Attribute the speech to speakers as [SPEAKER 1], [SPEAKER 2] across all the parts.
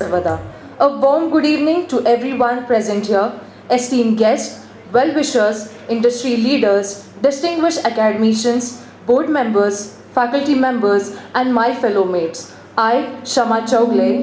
[SPEAKER 1] Sarvada. A warm good evening to everyone present here, esteemed guests, well-wishers, industry leaders, distinguished academicians, board members, faculty members, and my fellow mates. I, Shama Chowgle,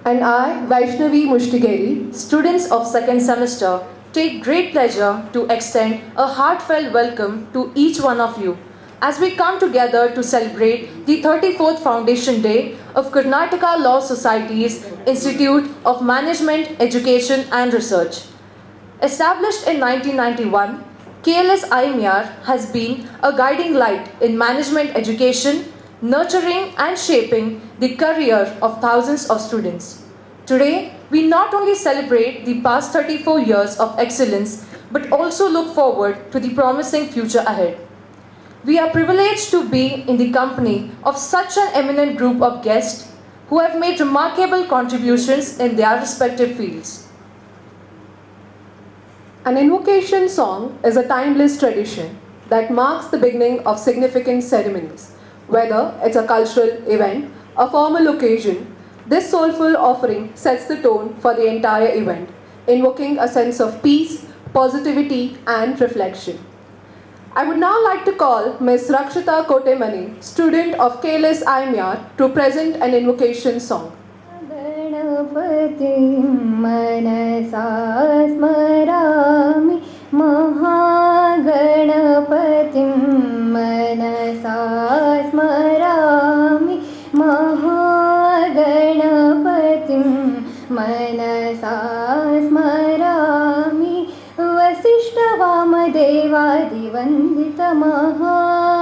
[SPEAKER 1] and I, Vaishnavi Mushtigeri, students of second semester, take great pleasure to extend a heartfelt welcome to each one of you as we come together to celebrate the 34th Foundation Day of Karnataka Law Society's Institute of Management, Education and Research. Established in 1991, KLS IMER has been a guiding light in management education, nurturing and shaping the career of thousands of students. Today, we not only celebrate the past 34 years of excellence, but also look forward to the promising future ahead. We are privileged to be in the company of such an eminent group of guests who have made remarkable contributions in their respective fields.
[SPEAKER 2] An invocation song is a timeless tradition that marks the beginning of significant ceremonies. Whether it's a cultural event, a formal occasion, this soulful offering sets the tone for the entire event, invoking a sense of peace, positivity, and reflection. I would now like to call Ms. Rakshita Kotemani, student of KLS IMER, to present an invocation song.
[SPEAKER 3] वसिष्ठवामदेवादिवन्दित महागणपतिं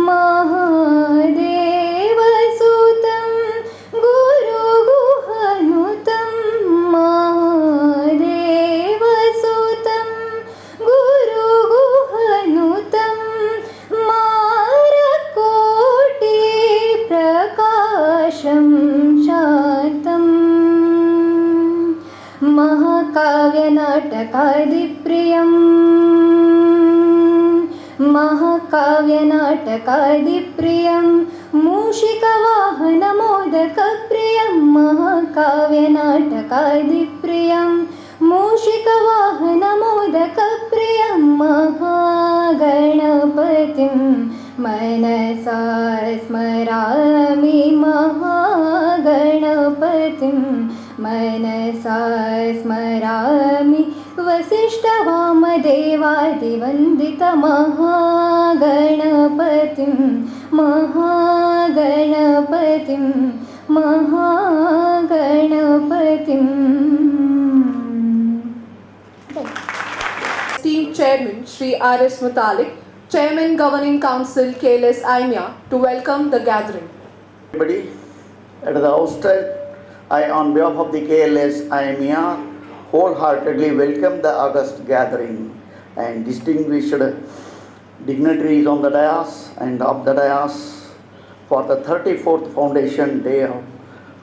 [SPEAKER 3] महादेवसुतं गुरुगुहनुतं महादेवसुतं गुरुगुहनुतं प्रकाशं शान्तम् महाकाव्यनाटकादिप्रियं मूषिकवाहनमोदकप्रियं महाकाव्यनाटकादिप्रियं मूषिकवाहनमोदकप्रियं महागणपतिं मनसा स्मरामि महागणपतिं मनसा स्मरामि वसिष्ठवामदेवादिवन्दित महागणपतिं महागणपतिं महागणपतिम्.
[SPEAKER 2] Esteemed Chairman Shri R.S. Mutalik, Chairman Governing Council KLS IMER, to welcome the gathering.
[SPEAKER 4] Everybody, at the outset, I, on behalf of the KLS IMER, wholeheartedly welcome the August gathering and distinguished dignitaries on the dais and of the dais for the 34th Foundation Day of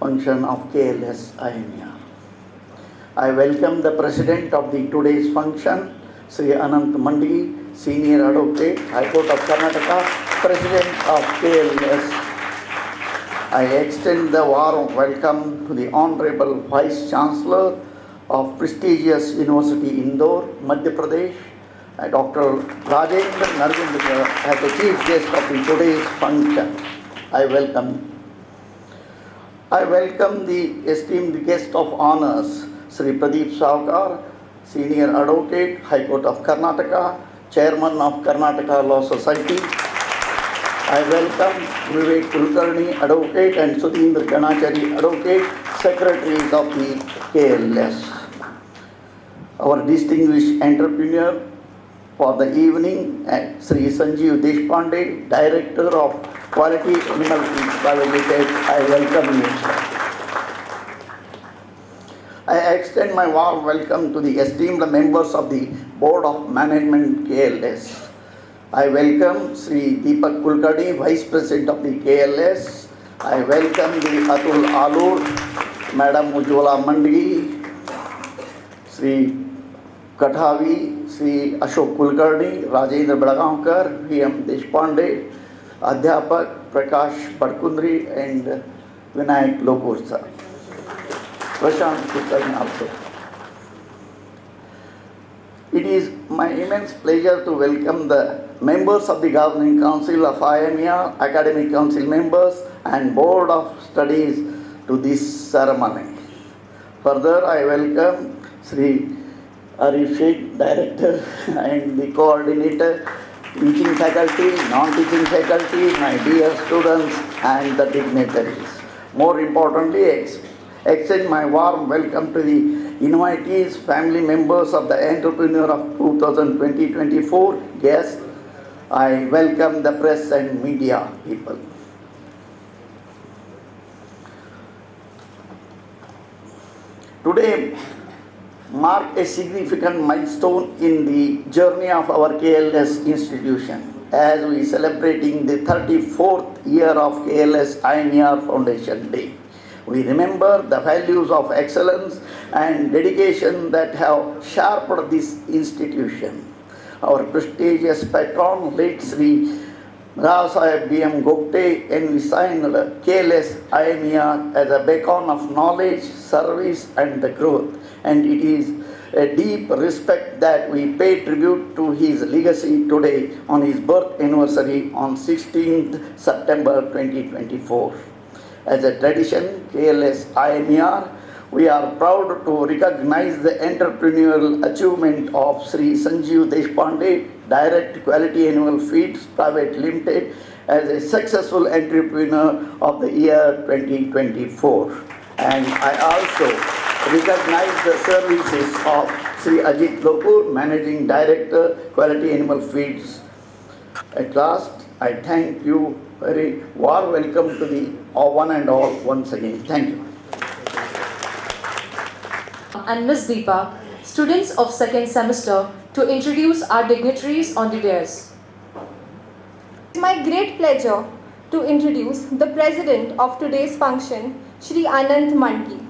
[SPEAKER 4] function of KLS IMER. I welcome the President of the today's function, Shri Anant Mandi, Senior Advocate, High Court of Karnataka, President of KLS. I extend the warm welcome to the Honorable Vice Chancellor of prestigious University Indore, Madhya Pradesh, Dr. Rajendra Nargundkar as the chief guest of the today's function. I welcome the esteemed guest of honors, Shri Pradeep Savkar, Senior Advocate, High Court of Karnataka, Chairman of Karnataka Law Society. I welcome Vivek Kulkarni, Advocate, and Sudhindra Ganachari, Advocate, Secretaries of the KLS. Our distinguished entrepreneur for the evening, Shri Sanjeev Deshpande, Director of Kwality Animal Feed Private Limited. I welcome you, sir. I extend my warm welcome to the esteemed members of the Board of Management KLS. I welcome Shri Deepak Kulkarni, Vice President of the KLS. I welcome the Atul Alur, Madam Ujjwala Mandi, Shri Kathavi, Shri Ashok Kulkarni, Rajendra Belagavi, PM Deshpande, Adhyapak Prakash Padkundri and Vinayak Lokursa. Prashant Kulkarni also. It is my immense pleasure to welcome the members of the Governing Council of IMER, Academic Council members and Board of Studies to this ceremony. Further, I welcome Shri Arif Sheikh, Director and the Coordinator, teaching faculty, non-teaching faculty, my dear students and the dignitaries. More importantly, extend my warm welcome to the invitees, family members of the Entrepreneur of 2020-24 guests. I welcome the press and media people. Today mark a significant milestone in the journey of our KLS institution as we celebrating the 34th year of KLS IMER Foundation Day. We remember the values of excellence and dedication that have shaped this institution. Our prestigious patron, late Shri Sahib B.M. Gupte, envisioned KLS IMER as a beacon of knowledge, service and the growth. And it is a deep respect that we pay tribute to his legacy today on his birth anniversary on 16th September 2024. As a tradition, KLS IMER, we are proud to recognize the entrepreneurial achievement of Shri Sanjeev Deshpande, Direct Quality Animal Feeds Private Limited, as a successful entrepreneur of the year 2024. And I also recognize the services of Shri Ajit Lokur, Managing Director, Quality Animal Feeds. At last, I thank you. Very warm welcome to the one and all once again. Thank you.
[SPEAKER 1] And Ms. Deepa, students of second semester, to introduce our dignitaries on the dais.
[SPEAKER 5] It's my great pleasure to introduce the president of today's function, Shri Anant Mandli.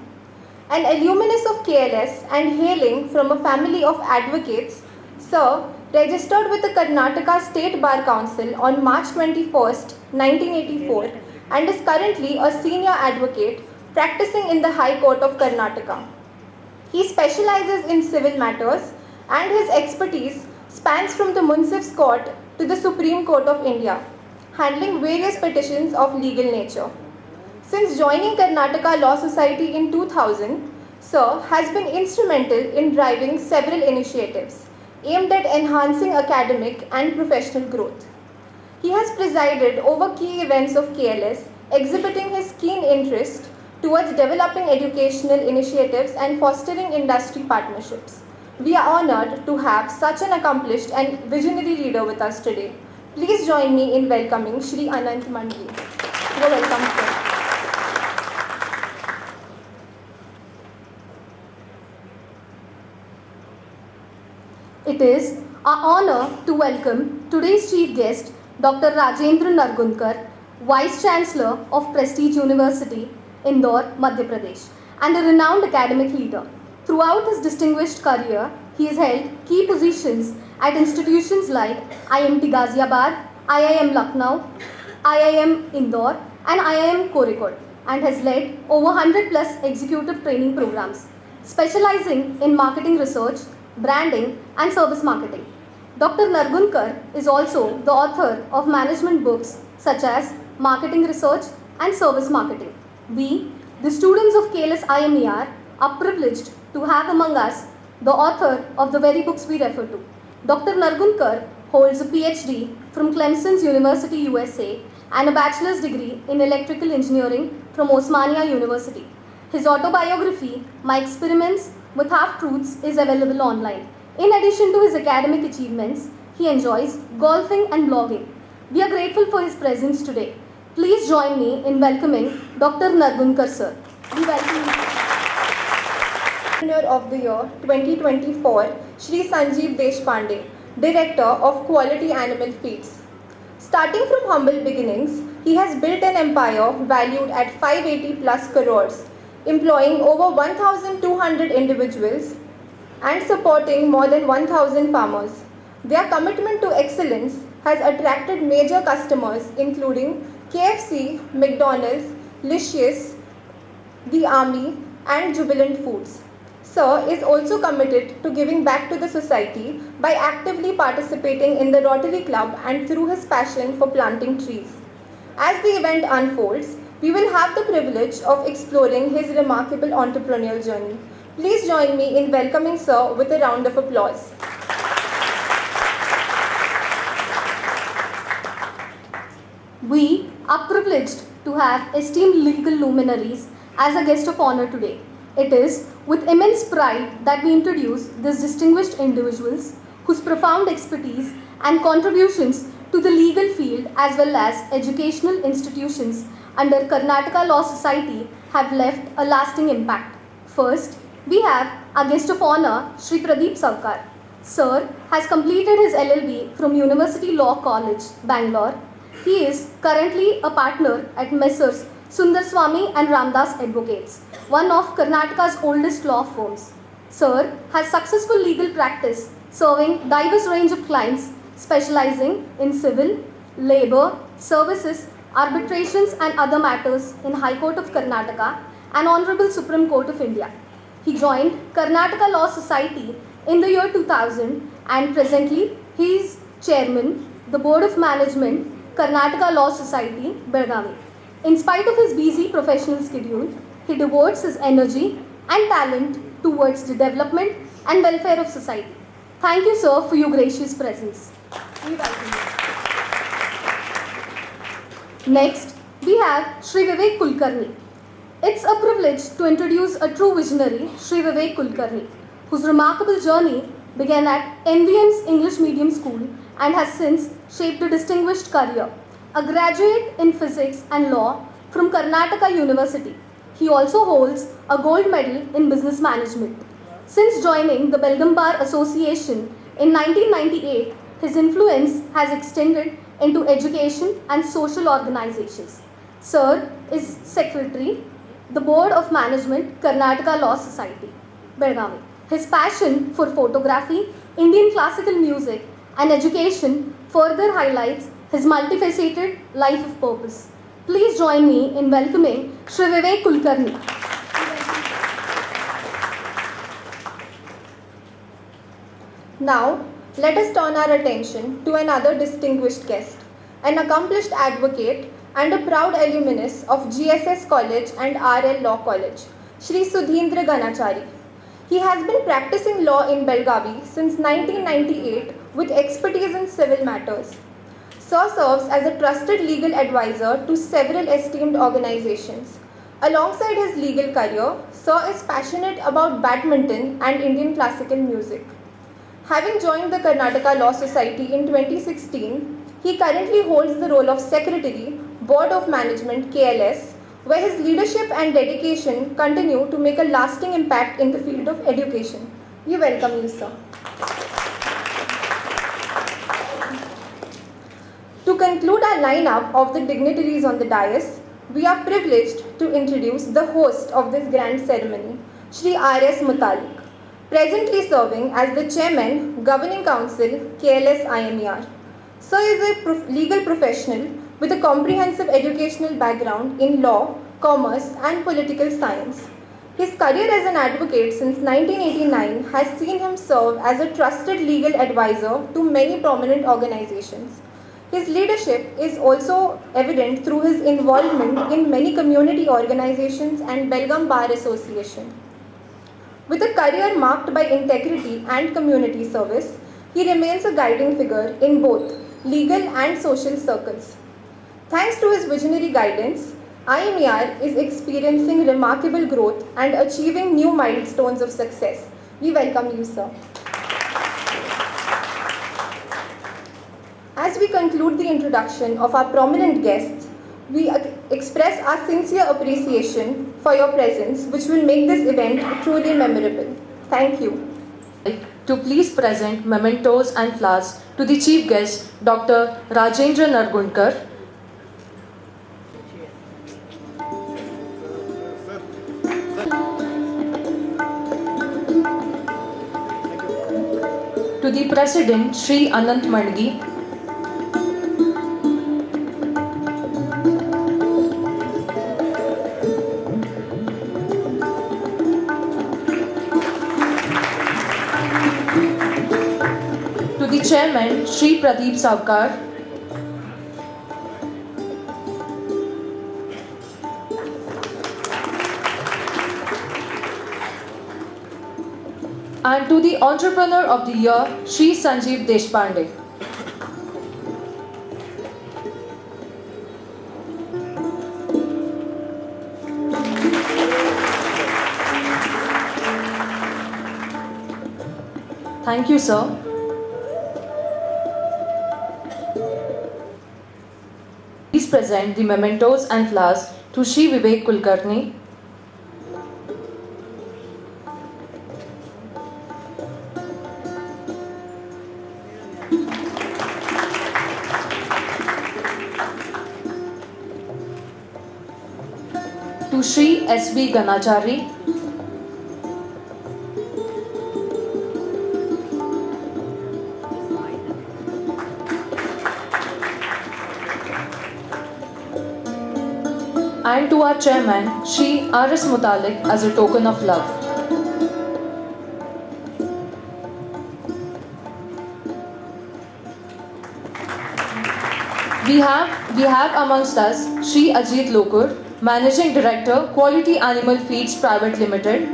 [SPEAKER 5] An alumnus of KLS and hailing from a family of advocates, Sir registered with the Karnataka State Bar Council on March 21st, 1984 and is currently a senior advocate practicing in the High Court of Karnataka. He specializes in civil matters and his expertise spans from the Munsif's Court to the Supreme Court of India, handling various petitions of legal nature. Since joining Karnataka Law Society in 2000, Sir has been instrumental in driving several initiatives aimed at enhancing academic and professional growth. He has presided over key events of KLS, exhibiting his keen interest towards developing educational initiatives and fostering industry partnerships. We are honored to have such an accomplished and visionary leader with us today. Please join me in welcoming Shri Anant Mandli. You're welcome, sir.
[SPEAKER 6] It is our honor to welcome today's chief guest, Dr. Rajendra Nargundkar, Vice Chancellor of Prestige University, Indore, Madhya Pradesh, and a renowned academic leader. Throughout his distinguished career, he has held key positions at institutions like IMT Ghaziabad, IIM Lucknow, IIM Indore, and IIM Kozhikode, and has led over 100 plus executive training programs, specializing in marketing research, branding, and service marketing. Dr. Nargundkar is also the author of management books such as Marketing Research and Service Marketing. We, the students of KLS IMER, are privileged to have among us the author of the very books we refer to. Dr. Nargundkar holds a PhD from Clemson's University, USA, and a bachelor's degree in electrical engineering from Osmania University. His autobiography, My Experiments with Half-Truths, is available online. In addition to his academic achievements, he enjoys golfing and blogging. We are grateful for his presence today. Please join me in welcoming Dr. Nargundkar, sir. We welcome you.
[SPEAKER 5] Entrepreneur of the Year 2024, Shri Sanjeev Deshpande, Director of Quality Animal Feeds. Starting from humble beginnings, he has built an empire valued at 580 plus crores, employing over 1,200 individuals and supporting more than 1,000 farmers. Their commitment to excellence has attracted major customers including KFC, McDonald's, Licious, the Army, and Jubilant Foods. Sir is also committed to giving back to the society by actively participating in the Rotary Club and through his passion for planting trees. As the event unfolds, we will have the privilege of exploring his remarkable entrepreneurial journey. Please join me in welcoming Sir with a round of applause.
[SPEAKER 6] We are privileged to have esteemed legal luminaries as a guest of honor today. It is with immense pride that we introduce these distinguished individuals whose profound expertise and contributions to the legal field as well as educational institutions under Karnataka Law Society have left a lasting impact. First, we have our guest of honor, Shri Pradeep Sarkar. Sir has completed his LLB from University Law College, Bangalore. He is currently a partner at Messrs. Sundarswamy and Ramdas Advocates, one of Karnataka's oldest law firms. Sir has successful legal practice serving diverse range of clients specializing in civil, labor, services, arbitrations and other matters in High Court of Karnataka and Honorable Supreme Court of India. He joined Karnataka Law Society in the year 2000 and presently he is chairman, the Board of Management, Karnataka Law Society, Belagavi. In spite of his busy professional schedule, he devotes his energy and talent towards the development and welfare of society. Thank you, sir, for your gracious presence. We welcome you. Next, we have Shri Vivek Kulkarni. It's a privilege to introduce a true visionary, Shri Vivek Kulkarni, whose remarkable journey began at NVM's English Medium School and has since shaped a distinguished career. A graduate in physics and law from Karnataka University, he also holds a gold medal in business management. Since joining the Belgavi Bar Association in 1998, his influence has extended into education and social organizations. Sir is Secretary, the Board of Management, Karnataka Law Society, Belagavi. His passion for photography, Indian classical music, and education further highlights his multifaceted life of purpose. Please join me in welcoming Shri Vivek Kulkarni.
[SPEAKER 5] Now, let us turn our attention to another distinguished guest, an accomplished advocate and a proud alumnus of GSS College and RL Law College, Shri Sudhindra Ganachari. He has been practicing law in Belagavi since 1998 with expertise in civil matters. Sir serves as a trusted legal advisor to several esteemed organizations. Alongside his legal career, Sir is passionate about badminton and Indian classical music. Having joined the Karnataka Law Society in 2016, he currently holds the role of Secretary, Board of Management, KLS, where his leadership and dedication continue to make a lasting impact in the field of education. We welcome you, sir. To conclude our lineup of the dignitaries on the dais, we are privileged to introduce the host of this grand ceremony, Shri R.S. Mutalik, presently serving as the Chairman, Governing Council, KLS IMER. Sir is a legal professional with a comprehensive educational background in law, commerce, and political science. His career as an advocate since 1989 has seen him serve as a trusted legal advisor to many prominent organizations. His leadership is also evident through his involvement in many community organizations and Belgavi Bar Association. With a career marked by integrity and community service, he remains a guiding figure in both legal and social circles. Thanks to his visionary guidance, IMER is experiencing remarkable growth and achieving new milestones of success. We welcome you, sir. As we conclude the introduction of our prominent guests, we express our sincere appreciation for your presence, which will make this event truly memorable. Thank you.
[SPEAKER 1] To please present mementos and flowers to the chief guest, Dr. Rajendra Nargundkar. to the President Shri Anant Mandgi, to the Chairman Shri Pradeep Savkar, and to the Entrepreneur of the Year Shri Sanjeev Deshpande. Thank you, sir. Please present the mementos and flowers to Shri Vivek Kulkarni. To Shri S.B. Ganachari. And to our chairman, Shri R.S. Mutalik, as a token of love. We have amongst us Shri Ajit Lokur, Managing Director, Quality Animal Feeds Private Limited.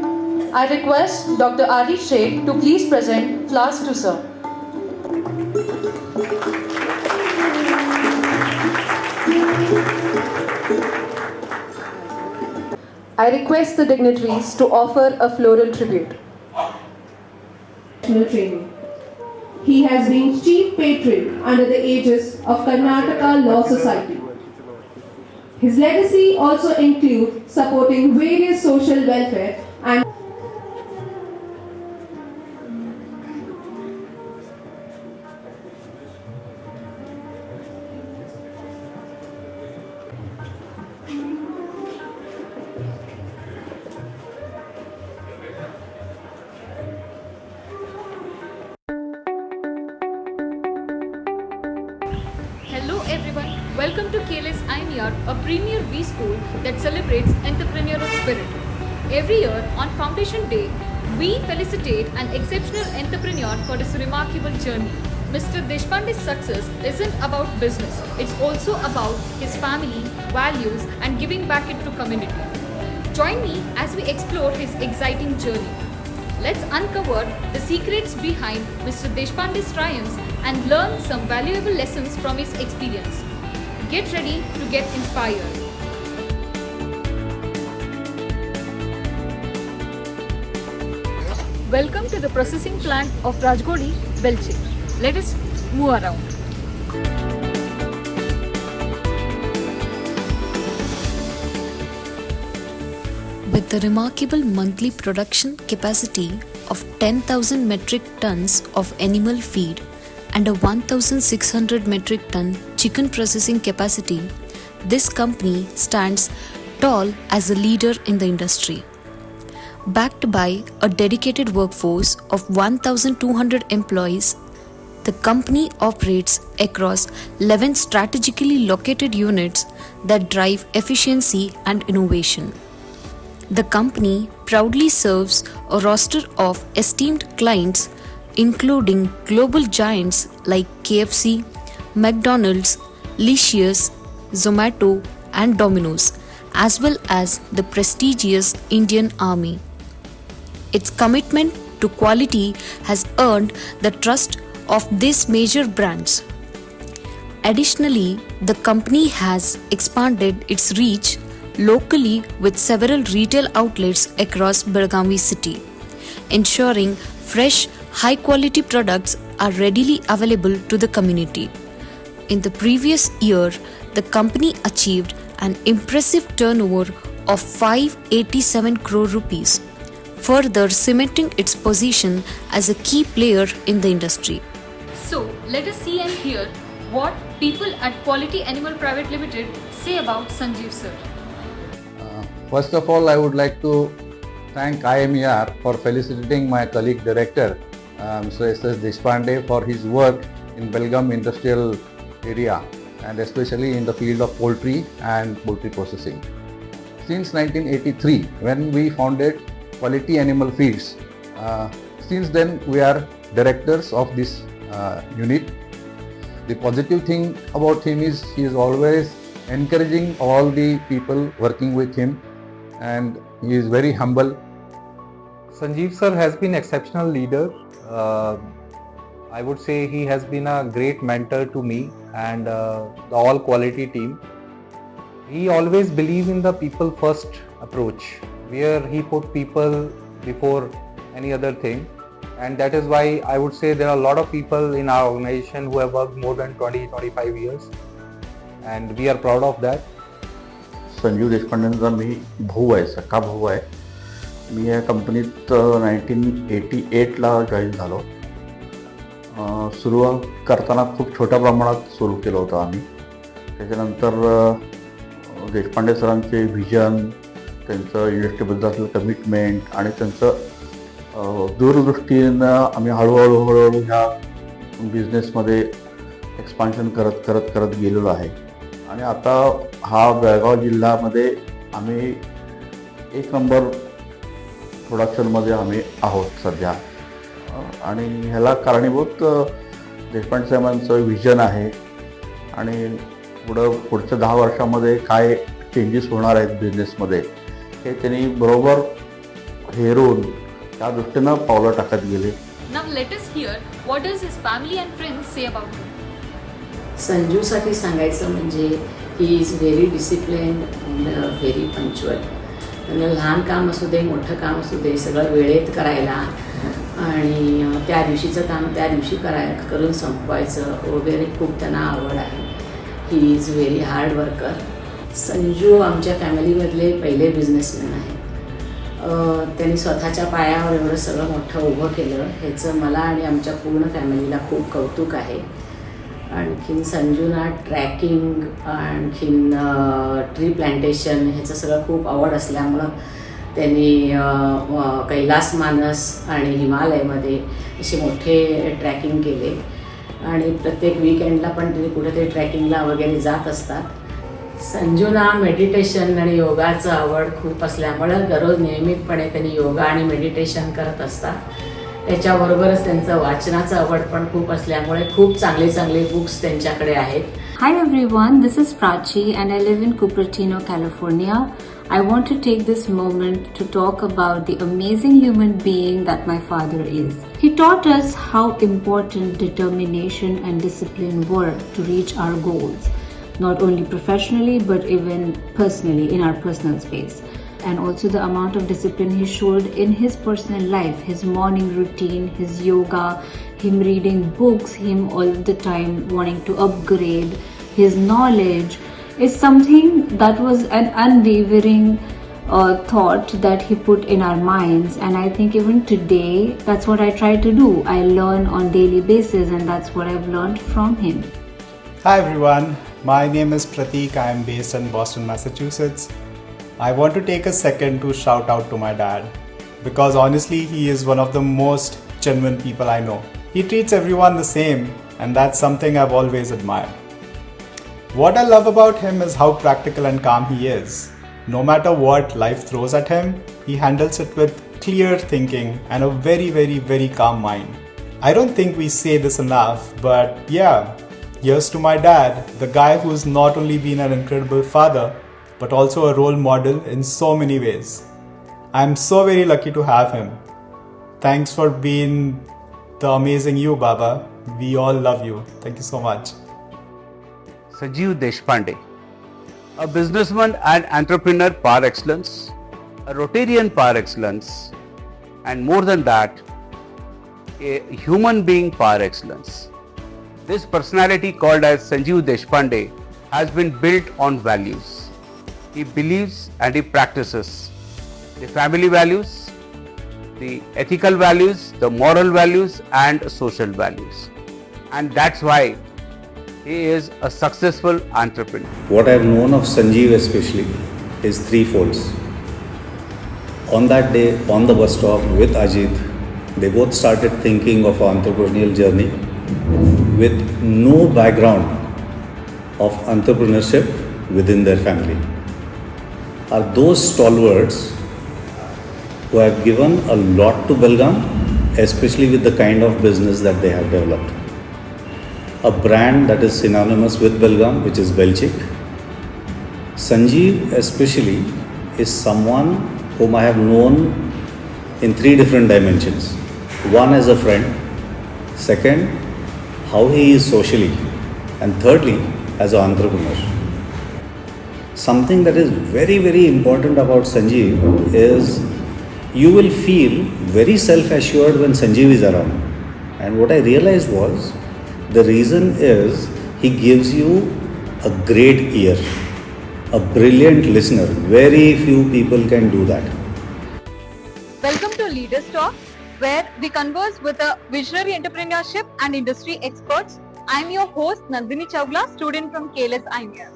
[SPEAKER 1] I request Dr. Ari Sheikh to please present flowers to sir.
[SPEAKER 2] I request the dignitaries to offer a floral tribute.
[SPEAKER 7] Training. He has been chief patron under the aegis of Karnataka Law Society. His legacy also includes supporting various social welfare and
[SPEAKER 8] Hello everyone, welcome to KLS IMER, a premier B school that celebrates entrepreneurial spirit. Every year on Foundation Day, we felicitate an exceptional entrepreneur for his remarkable journey. Mr. Deshpande's success isn't about business, it's also about his family, values and giving back into community. Join me as we explore his exciting journey. Let's uncover the secrets behind Mr. Deshpande's triumphs and learn some valuable lessons from his experience. Get ready to get inspired. Welcome to the processing plant of Rajgodi, Belche. Let us move around.
[SPEAKER 9] With the remarkable monthly production capacity of 10,000 metric tons of animal feed and a 1,600 metric ton chicken processing capacity, this company stands tall as a leader in the industry. Backed by a dedicated workforce of 1,200 employees, the company operates across 11 strategically located units that drive efficiency and innovation. The company proudly serves a roster of esteemed clients including global giants like KFC, McDonald's, Licious, Zomato and Domino's, as well as the prestigious Indian Army. Its commitment to quality has earned the trust of these major brands. Additionally, the company has expanded its reach locally with several retail outlets across Belagavi city, ensuring fresh, high-quality products are readily available to the community. In the previous year, the company achieved an impressive turnover of 587 crore rupees, further cementing its position as a key player in the industry.
[SPEAKER 8] So, let us see and hear what people at Quality Animal Private Limited say about Sanjeev sir.
[SPEAKER 10] First of all, I would like to thank IMER for felicitating my colleague director Mr. S.S. Deshpande for his work in Belagavi industrial area and especially in the field of poultry and poultry processing. Since 1983, when we founded Quality Animal Feeds, since then we are directors of this unit. The positive thing about him is he is always encouraging all the people working with him, and he is very humble.
[SPEAKER 11] Sanjeev sir has been exceptional leader. I would say he has been a great mentor to me and the all quality team. He always believed in the people first approach, where he put people before any other thing. And that is why I would say there are a lot of people in our organization who have worked more than 20-25 years. And we are proud of that.
[SPEAKER 4] Sanjeev देशपांडेंचा मी भाऊ आहे, सख्खा भाऊ आहे. मी या कंपनीत 1988ला join झालो. सुरुवात करताना खूप छोट्या प्रमाणात सुरू केलं होतं आम्ही. त्याच्यानंतर देशपांडे सरांचे व्हिजन, त्यांचं इंडस्ट्रीबद्दल असलेलं कमिटमेंट आणि त्यांचं दूरदृष्टीनं आम्ही हळूहळू ह्या बिझनेसमध्ये एक्सपान्शन करत गेलेलो आहे. आणि आता हा बेळगाव जिल्ह्यामध्ये आम्ही 1 नंबर प्रोडक्शनमध्ये आम्ही आहोत सध्या. आणि ह्याला कारणीभूत देशपांडे साहेबांचं व्हिजन आहे आणि पुढच्या 10 वर्षामध्ये काय चेंजेस होणार आहेत बिझनेसमध्ये हे त्यांनी बरोबर हेरून त्या दृष्टीनं पावलं टाकत गेले.
[SPEAKER 8] Now let us hear what does his family and friends say about him.
[SPEAKER 12] संजूसाठी सांगायचं म्हणजे he is very discipline and very punctual. त्यांना लहान काम असू दे, मोठं काम असू दे, सगळं वेळेत करायला आणि त्या दिवशीचं काम त्या दिवशी करून संपवायचं वगैरे खूप त्यांना आवड आहे. He is very hard worker. Sanju आमच्या फॅमिलीमधले पहिले बिझनेसमॅन आहे. त्यांनी स्वतःच्या पायावर एवढं सगळं मोठं उभं केलं ह्याचं मला आणि आमच्या पूर्ण फॅमिलीला खूप कौतुक आहे. आणखीन संजूना ट्रॅकिंग, आणखीन ट्री प्लांटेशन ह्याचं सगळं खूप आवड असल्यामुळं त्यांनी कैलास मानस आणि हिमालयमध्ये असे मोठे ट्रॅकिंग केले आणि प्रत्येक वीकेंडला पण त्यांनी कुठेतरी ट्रॅकिंगला वगैरे जात असतात. संजूना मेडिटेशन आणि योगाचं आवड खूप असल्यामुळं दररोज नियमितपणे त्यांनी योगा आणि मेडिटेशन करत असतात. त्याच्याबरोबरच त्यांचं वाचनाचं आवड पण खूप असल्यामुळे खूप चांगले बुक्स त्यांच्याकडे आहेत.
[SPEAKER 13] Hi everyone, this is Prachi and I live in Cupertino, California. I want to take this moment to talk about the amazing human being that my father is. He taught us how important determination and discipline were to reach our goals, not only professionally but even personally in our personal space. And also the amount of discipline he showed in his personal life, his morning routine, his yoga, him reading books, him all the time wanting to upgrade his knowledge is something that was an unwavering thought that he put in our minds. And I think even today that's what I try to do. I learn on daily basis and that's what I've learned from him.
[SPEAKER 14] Hi everyone, my name is Pratik. I am based in Boston, Massachusetts. I want to take a second to shout out to my dad because honestly he is one of the most genuine people I know. He treats everyone the same and that's something I've always admired. What I love about him is how practical and calm he is. No matter what life throws at him, he handles it with clear thinking and a very calm mind. I don't think we say this enough, but yeah, here's to my dad, the guy who's not only been an incredible father but also a role model in so many ways. I'm so very lucky to have him. Thanks for being the amazing you, Baba. We all love you. Thank you so much.
[SPEAKER 15] Sanjeev Deshpande, a businessman and entrepreneur par excellence, a Rotarian par excellence, and more than that, a human being par excellence. This personality called as Sanjeev Deshpande has been built on values. He believes and he practices the family values, the ethical values, the moral values and social values. And that's why he is a successful entrepreneur.
[SPEAKER 16] What I've known of Sanjeev especially is threefolds. On that day, on the bus stop with Ajit, They both started thinking of an entrepreneurial journey with no background of entrepreneurship within their family. Are those stalwarts who have given a lot to Belgaum, especially with the kind of business that they have developed. A brand that is synonymous with Belgaum, which is Belchik. Sanjeev especially is someone whom I have known in 3 different dimensions. One, as a friend. Second, how he is socially. And thirdly, as an entrepreneur. Something that is very, very important about Sanjeev is you will feel very self-assured when Sanjeev is around. And what I realized was, the reason is he gives you a great ear, a brilliant listener. Very few people can do that.
[SPEAKER 17] Welcome to Leaders Talk, where we converse with a visionary entrepreneurship and industry experts. I am your host Nandini Chawla, student from KLS IMER.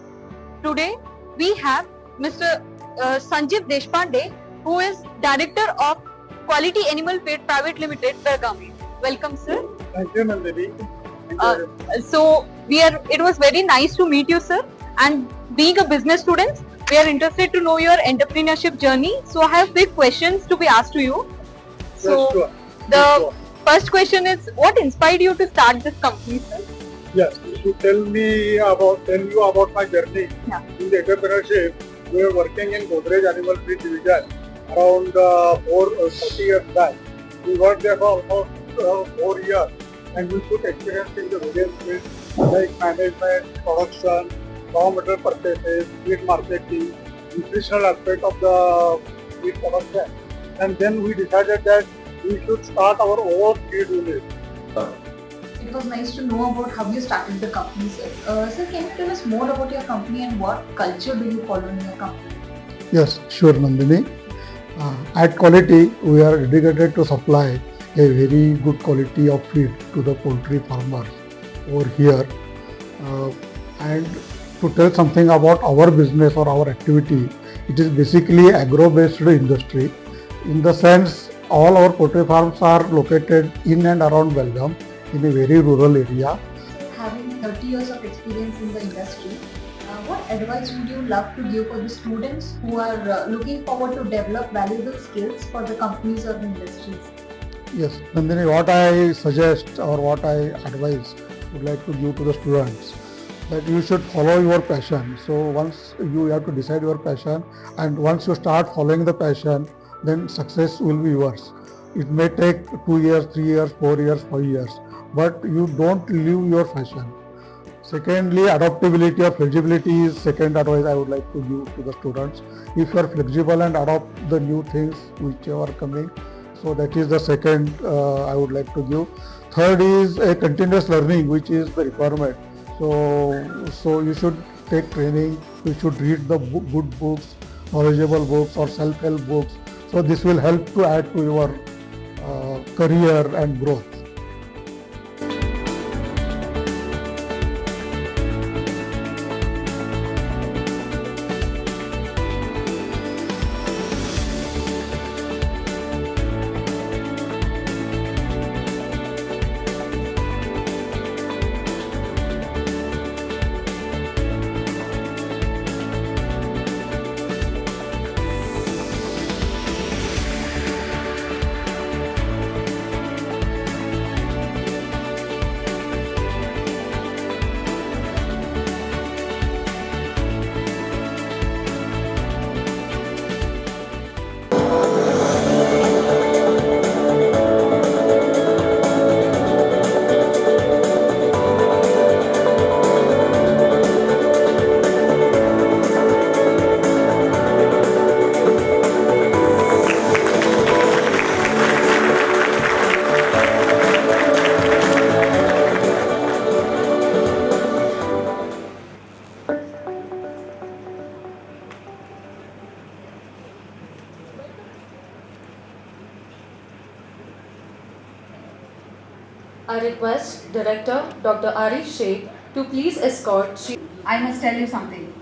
[SPEAKER 17] Today we have Mr. Sanjeev Deshpande, who is Director of Kwality Animal Feed Private Limited, Belagavi. Welcome, sir.
[SPEAKER 18] Thank you, Nandini.
[SPEAKER 17] It was very nice to meet you, sir. And being a business student, we are interested to know your entrepreneurship journey. So I have big questions to be asked to you. So
[SPEAKER 18] sure.
[SPEAKER 17] The first question is, what inspired you to start this company, sir?
[SPEAKER 18] Yes, to tell you about my journey in the entrepreneurship. We were working in Godrej Animal Feed Division around 30 years back. We worked there for almost 4 years, and we took experience in the various fields like management, production, raw material purchases, feed marketing, nutritional aspect of the feed production. And then we decided that we should start our own feed unit.
[SPEAKER 17] It was nice to know about how you started the company, sir. Sir, can you tell us more about your company and what culture do you follow in your company?
[SPEAKER 18] Yes, sure, Nandini. At Quality, we are dedicated to supply a very good quality of feed to the poultry farmers over here. And to tell something about our business or our activity, it is basically agro-based industry. In the sense, all our poultry farms are located in and around Belgaum, in a very rural area.
[SPEAKER 17] So, having 30 years of experience in the industry, what advice would you love to give for the students who are looking forward to develop valuable skills for the companies or the industries?
[SPEAKER 18] Yes, Nandini, what I suggest or what I advise would like to give to the students, that you should follow your passion. So once you have to decide your passion, and once you start following the passion, then success will be yours. It may take 2 years, 3 years, 4 years, 5 years, but you don't leave your passion. Secondly, adaptability or flexibility is second advice I would like to give to the students. If you are flexible and adopt the new things which are coming, so that is the second I would like to give. Third is a continuous learning, which is the requirement. So you should take training, you should read the good books, knowledgeable books or self-help books. So this will help to add to your career and growth.
[SPEAKER 1] I request Director Dr. Shri to please escort Shri.
[SPEAKER 19] I must tell you something.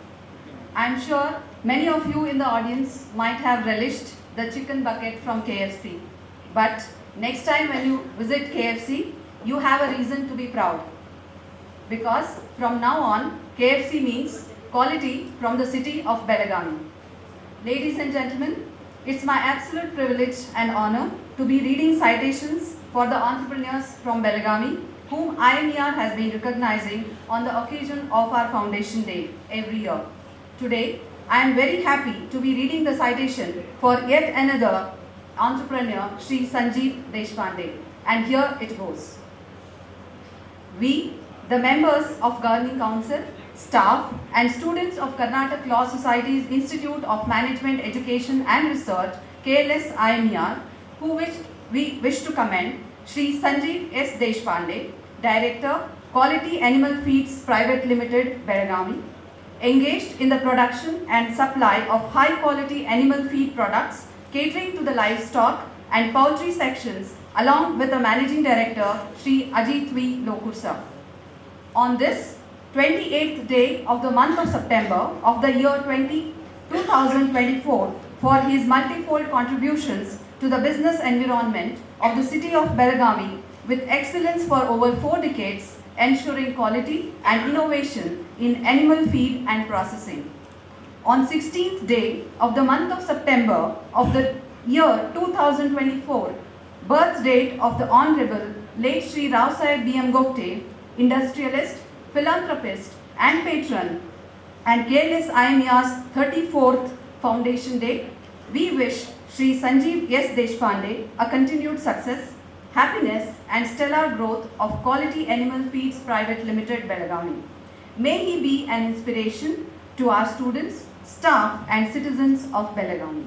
[SPEAKER 19] I am sure many of you in the audience might have relished the chicken bucket from KFC. But next time when you visit KFC, you have a reason to be proud. Because from now on, KFC means quality from the city of Belagavi. Ladies and gentlemen, it's my absolute privilege and honor to be reading citations for the entrepreneurs from Belagavi, whom IMER has been recognizing on the occasion of our Foundation Day every year. Today, I am very happy to be reading the citation for yet another entrepreneur, Shri Sanjeev Deshpande, and here it goes. We, the members of Governing Council, staff and students of Karnataka Law Society's Institute of Management, Education and Research, KLS IMER, we wish to commend Shri Sanjeev S. Deshpande, Director, Quality Animal Feeds Private Limited, Belagavi, engaged in the production and supply of high-quality animal feed products catering to the livestock and poultry sections, along with the Managing Director, Shri Ajit V. Lokursa. On this 28th day of the month of September of the year 2024, for his multifold contributions to the business environment of the city of Belagavi with excellence for over 4 decades, ensuring quality and innovation in animal feed and processing. On 16th day of the month of September of the year 2024, birth date of the Honorable late Shri Rausai B.M. Gopte, industrialist, philanthropist and patron, and KLS IMER's 34th Foundation Day, we wish Shri Sanjeev S. Deshpande a continued success, happiness and stellar growth of Quality Animal Feeds Private Limited, Belagavi. May he be an inspiration to our students, staff and citizens of Belagavi.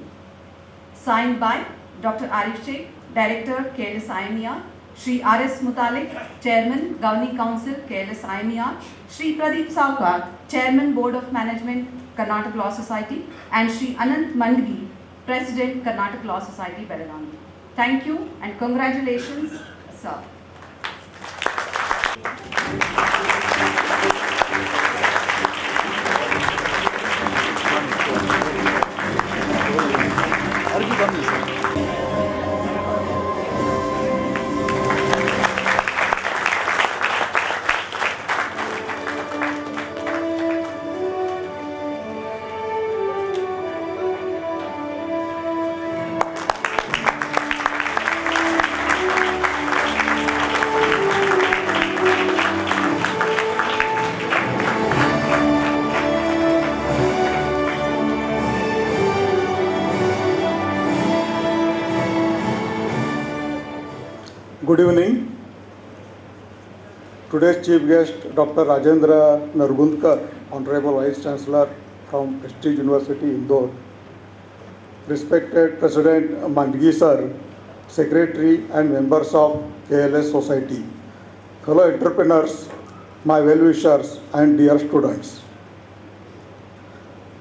[SPEAKER 19] Signed by Dr. Arif Sheikh, Director, KLS IMER, Shri R.S. Mutalik, Chairman, Governing Council, KLS IMER, Shri Pradeep Saukar, Chairman, Board of Management, Karnataka Law Society, and Shri Anant Mandgi, President, Karnataka Law Society, Belagavi. Thank you and congratulations, sir.
[SPEAKER 20] Good evening. Today's chief guest, Dr. Rajendra Nargundkar, Honorable Vice Chancellor from Prestige University, Indore. Respected President Mandgi sir, Secretary and members of KLS Society, fellow entrepreneurs, my well-wishers and dear students.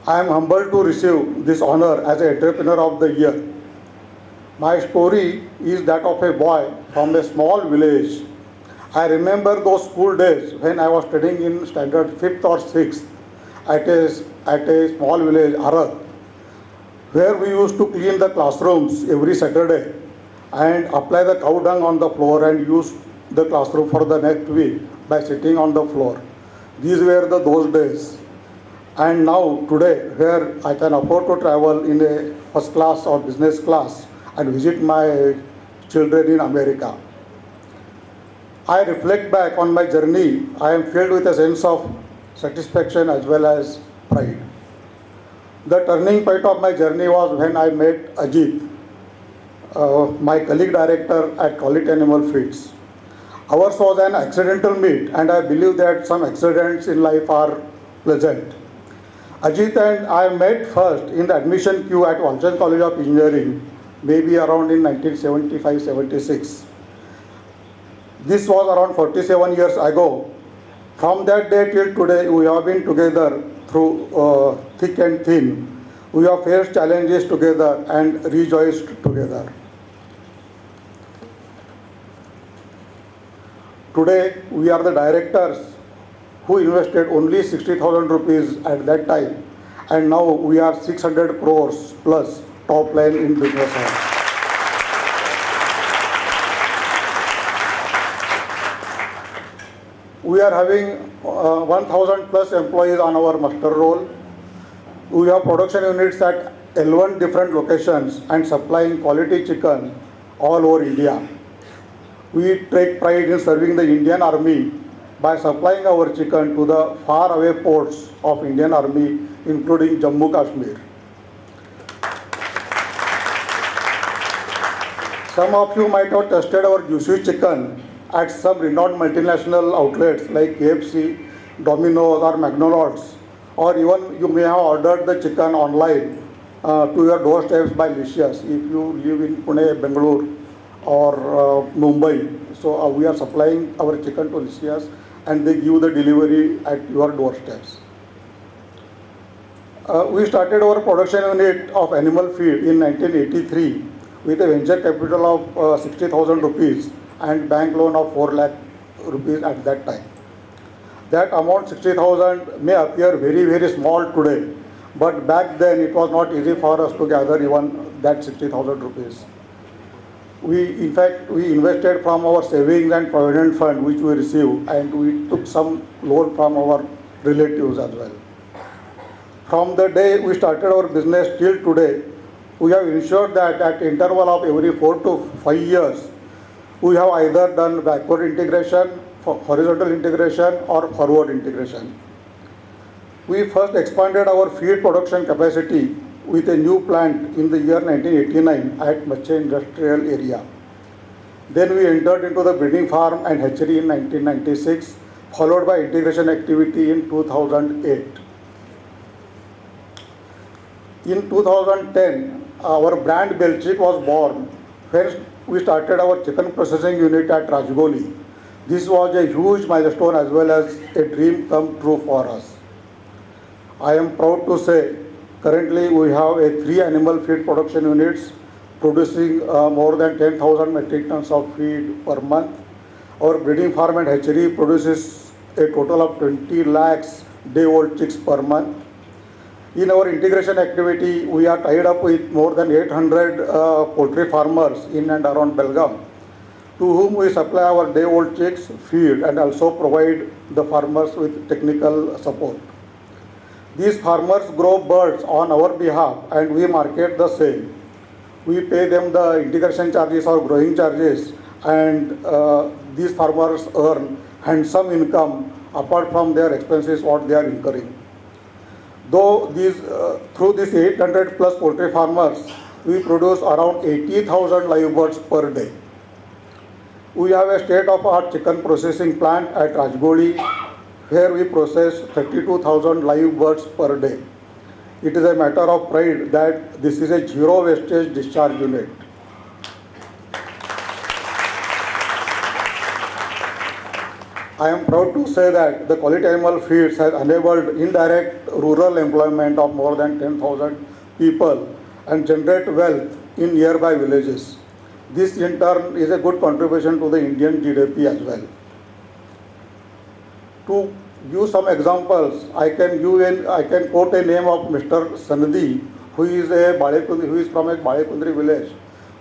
[SPEAKER 20] I am humbled to receive this honor as an Entrepreneur of the Year. My story is that of a boy from a small village. I remember those school days when I was studying in standard 5th or 6th at a small village, Arad, where we used to clean the classrooms every Saturday and apply the cow dung on the floor and use the classroom for the next week by sitting on the floor. These were those days. And now today, where I can afford to travel in a first class or business class and visit my children in America. I reflect back on my journey. I am filled with a sense of satisfaction as well as pride. The turning point of my journey was when I met Ajit, my colleague director at Quality Animal Feeds. Ours was an accidental meet, and I believe that some accidents in life are pleasant. Ajit and I met first in the admission queue at Walchand College of Engineering, maybe around in 1975-76. This was around 47 years ago. From that day till today, we have been together through thick and thin. We have faced challenges together and rejoiced together. Today, we are the directors who invested only 60,000 rupees at that time, and now we are 600 crores plus top line in business. We are having 1000 plus employees on our muster roll. We have production units at 11 different locations and supplying quality chicken all over India. We take pride in serving the Indian Army by supplying our chicken to the faraway ports of Indian Army, including Jammu Kashmir. Some of you might have tested our juicy chicken at some renowned multinational outlets like KFC, Domino's or McDonald's, or even you may have ordered the chicken online to your doorsteps by Licious if you live in Pune, Bangalore or Mumbai. So we are supplying our chicken to Licious and they give the delivery at your doorsteps. We started our production unit of animal feed in 1983 with a venture capital of 60,000 rupees and bank loan of 4 lakh rupees at that time. That amount 60,000 may appear very, very small today, but back then it was not easy for us to gather even that 60,000 rupees. In fact, we invested from our savings and provident fund which we received, and we took some loan from our relatives as well. From the day we started our business till today, we have ensured that at interval of every 4 to 5 years, we have either done backward integration, horizontal integration or forward integration. We first expanded our feed production capacity with a new plant in the year 1989 at Madhya industrial area. Then we entered into the breeding farm and hatchery in 1996, followed by integration activity in 2008. In 2010, our brand Belchik was born, where we started our chicken processing unit at Rajgoli. This was a huge milestone as well as a dream come true for us. I am proud to say currently we have 3 animal feed production units producing more than 10,000 metric tons of feed per month. Our breeding farm and hatchery produces a total of 20 lakhs day-old chicks per month. In our integration activity, we are tied up with more than 800 poultry farmers in and around Belagavi, to whom we supply our day-old chicks, feed, and also provide the farmers with technical support. These farmers grow birds on our behalf and we market the same. We pay them the integration charges or growing charges, and these farmers earn handsome income apart from their expenses what they are incurring. Though through these 800 plus poultry farmers, we produce around 80,000 live birds per day. We have a state-of-the-art chicken processing plant at Rajgoli, where we process 32,000 live birds per day. It is a matter of pride that this is a zero wastage discharge unit. I am proud to say that the Quality Animal Feeds has enabled indirect rural employment of more than 10,000 people and generate wealth in nearby villages. This in turn is a good contribution to the Indian GDP as well. To give some examples, I can quote a name of Mr. Sanjeev, who is from a Balekundri village,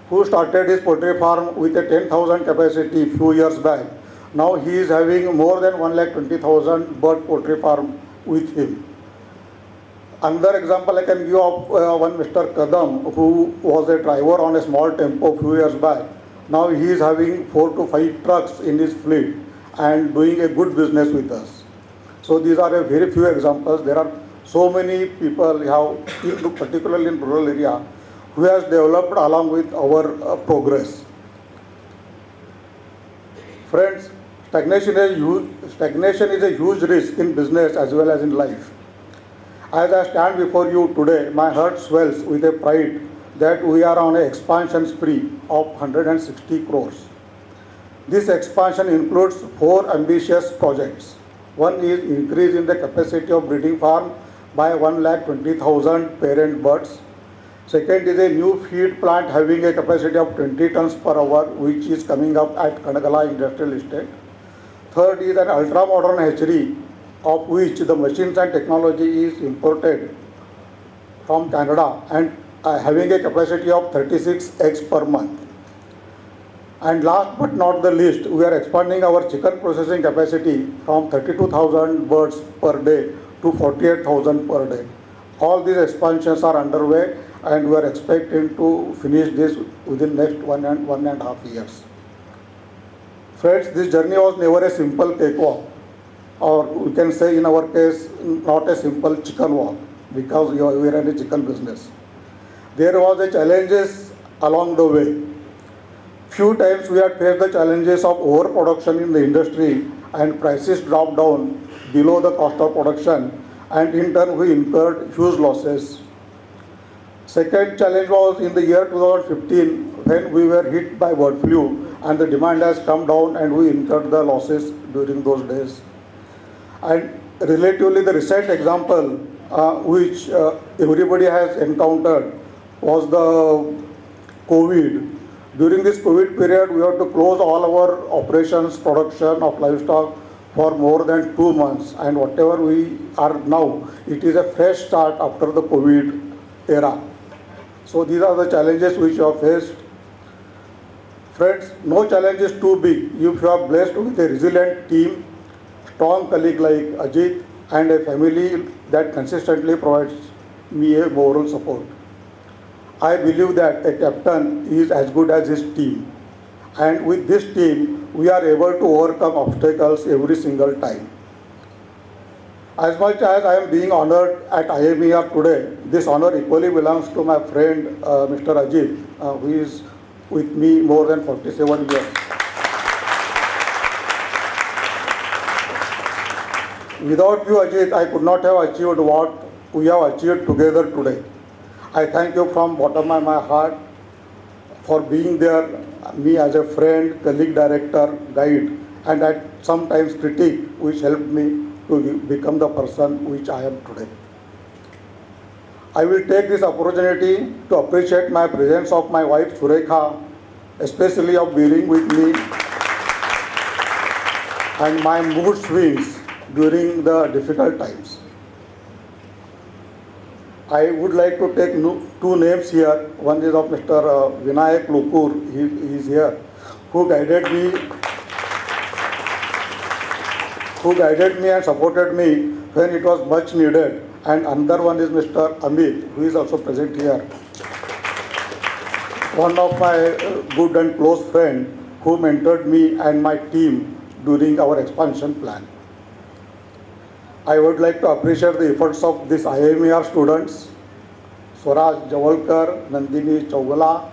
[SPEAKER 20] who started his poultry farm with a 10,000 capacity few years back. Now he is having more than 1,20,000 bird poultry farm with him. Another example I can give of one Mr. Kadam, who was a driver on a small tempo few years back. Now he is having 4 to 5 trucks in his fleet and doing a good business with us. So these are a very few examples. There are so many people, particularly in rural area, who has developed along with our progress. Friends, stagnation is a huge risk in business as well as in life. As I stand before you today, my heart swells with a pride that we are on an expansion spree of 160 crores. This expansion includes 4 ambitious projects. One is increase in the capacity of breeding farm by 1,20,000 parent birds. Second is a new feed plant having a capacity of 20 tons per hour, which is coming up at Kanagala Industrial Estate. Third is an ultra-modern hatchery, of which the machines and technology is imported from Canada and having a capacity of 36 eggs per month. And last but not the least, we are expanding our chicken processing capacity from 32,000 birds per day to 48,000 per day. All these expansions are underway and we are expecting to finish this within next one and a half years. Friends, this journey was never a simple cakewalk, or we can say in our case, not a simple chicken walk, because we are in a chicken business. There was a challenges along the way. Few times we had faced the challenges of overproduction in the industry and prices dropped down below the cost of production, and in turn we incurred huge losses. Second challenge was in the year 2015 when we were hit by bird flu and the demand has come down and we incurred the losses during those days. And relatively the recent example which everybody has encountered was the COVID. During this COVID period, we had to close all our operations, production of livestock for more than 2 months, and whatever we are now, it is a fresh start after the COVID era. So these are the challenges which you have faced. Friends, no challenge is too big if you are blessed with a resilient team, strong colleague like Ajit, and a family that consistently provides me a moral support. I believe that a captain is as good as his team, and with this team we are able to overcome obstacles every single time. As much as I am being honored at IMER today, this honor equally belongs to my friend Mr. Ajit, who is with me more than 47 years. Without you, Ajit, I could not have achieved what we have achieved together today. I thank you from bottom of my heart for being there, me as a friend, colleague, director, guide, and at sometimes critic, which helped me to become the person which I am today. I will take this opportunity to appreciate my presence of my wife Surekha, especially of bearing with me and my mood swings during the difficult times. I would like to take two names here. One is of Mr. Vinayak Lukur, he is here, who guided me and supported me when it was much needed. And another one is Mr. Amit, who is also present here. One of my good and close friend who mentored me and my team during our expansion plan. I would like to appreciate the efforts of these IMER students, Swaraj Javalkar, Nandini Chaugala,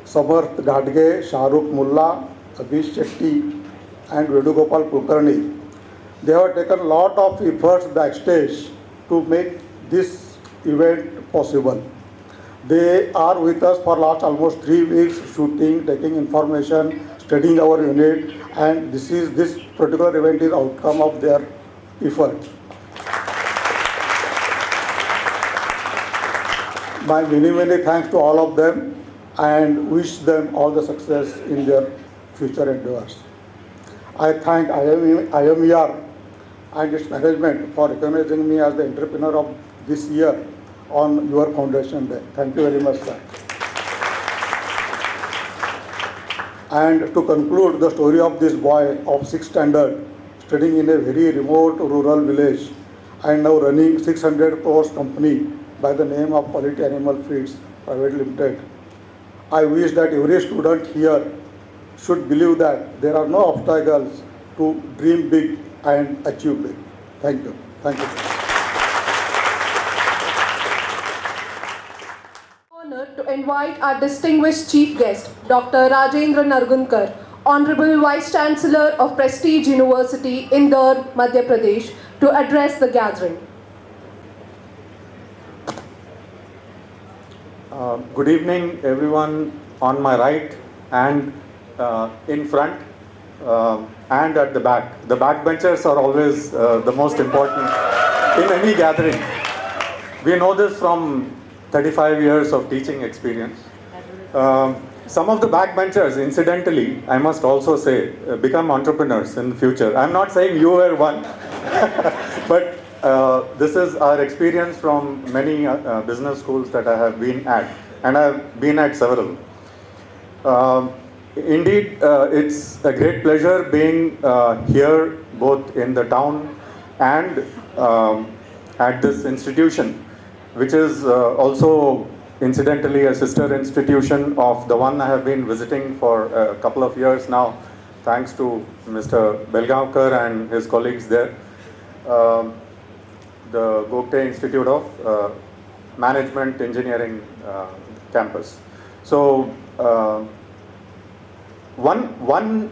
[SPEAKER 20] Samarth Gadge, Shahrukh Mulla, Abhish Shetty, and Vedugopal Kulkarni. They have taken a lot of efforts backstage to make this event possible. They are with us for last almost 3 weeks, shooting, taking information, studying our unit, and this particular event is outcome of their effort. My many thanks to all of them and wish them all the success in their future endeavors. I thank IMER and its management for recognizing me as the entrepreneur of this year on your foundation day. Thank you very much, sir. And to conclude the story of this boy of 6th standard, studying in a very remote rural village and now running 600 crores company by the name of Quality Animal Feeds Private Limited. I wish that every student here should believe that there are no obstacles to dream big and achieve big. Thank you. Thank you.
[SPEAKER 2] Honored to invite our distinguished chief guest, Dr. Rajendra Nargundkar, Honorable Vice Chancellor of Prestige University, Indore, Madhya Pradesh, to address the gathering.
[SPEAKER 21] Good evening, everyone on my right and in front and at the back. The backbenchers are always the most important in any gathering. We know this from 35 years of teaching experience. Some of the backbenchers, incidentally, I must also say, become entrepreneurs in the future. I'm not saying you were one, but this is our experience from many business schools that I have been at, and I have been at several. Indeed, it's a great pleasure being here, both in the town and at this institution, which is also incidentally a sister institution of the one I have been visiting for a couple of years now, thanks to Mr. Belagavi and his colleagues there, the Gopte Institute of Management Engineering campus. So, one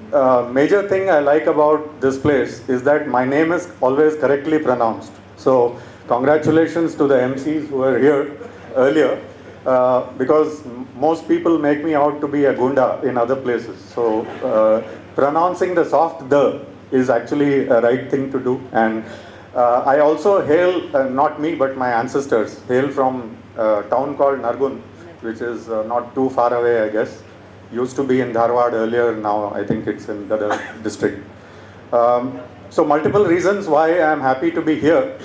[SPEAKER 21] major thing I like about this place is that my name is always correctly pronounced. So congratulations to the MCs who were here earlier, because most people make me out to be a gunda in other places. So pronouncing the soft the is actually a right thing to do. And I also hail, not me but my ancestors, hail from a town called Nargundkar, which is not too far away, I guess. Used to be in Dharwad earlier, now I think it's in the district. So multiple reasons why I'm happy to be here,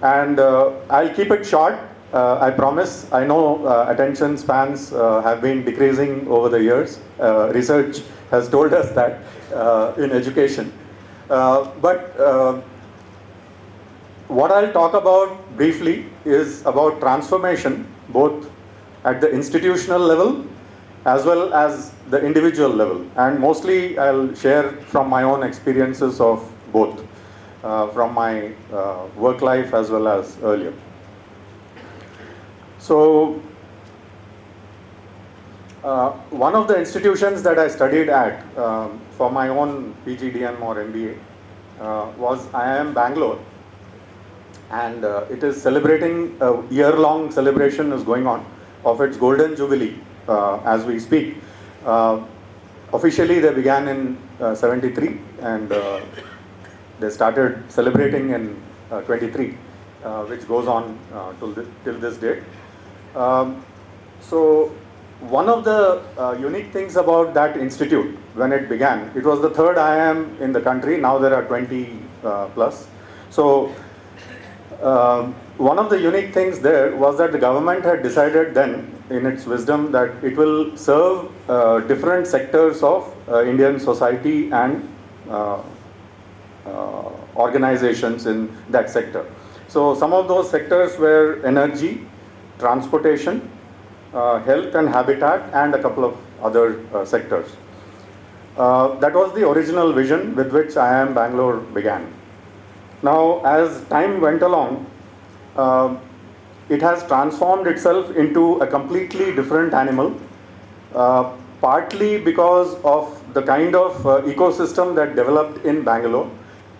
[SPEAKER 21] and I'll keep it short, I promise. I know attention spans have been decreasing over the years. Research has told us that in education. But what I'll talk about briefly is about transformation, both at the institutional level as well as the individual level. And mostly I'll share from my own experiences of both, from my work life as well as earlier. So, one of the institutions that I studied at for my own PGDM or MBA was IIM Bangalore. And it is celebrating, a year-long celebration is going on of its golden jubilee as we speak. Officially they began in 73 and they started celebrating in 23, which goes on till this date. So one of the unique things about that institute when it began, it was the third IIM in the country, now there are 20 plus. So one of the unique things there was that the government had decided then, in its wisdom, that it will serve different sectors of Indian society and organizations in that sector. So some of those sectors were energy, transportation, health and habitat, and a couple of other sectors. That was the original vision with which IIM Bangalore began. Now, as time went along, it has transformed itself into a completely different animal, partly because of the kind of ecosystem that developed in Bangalore.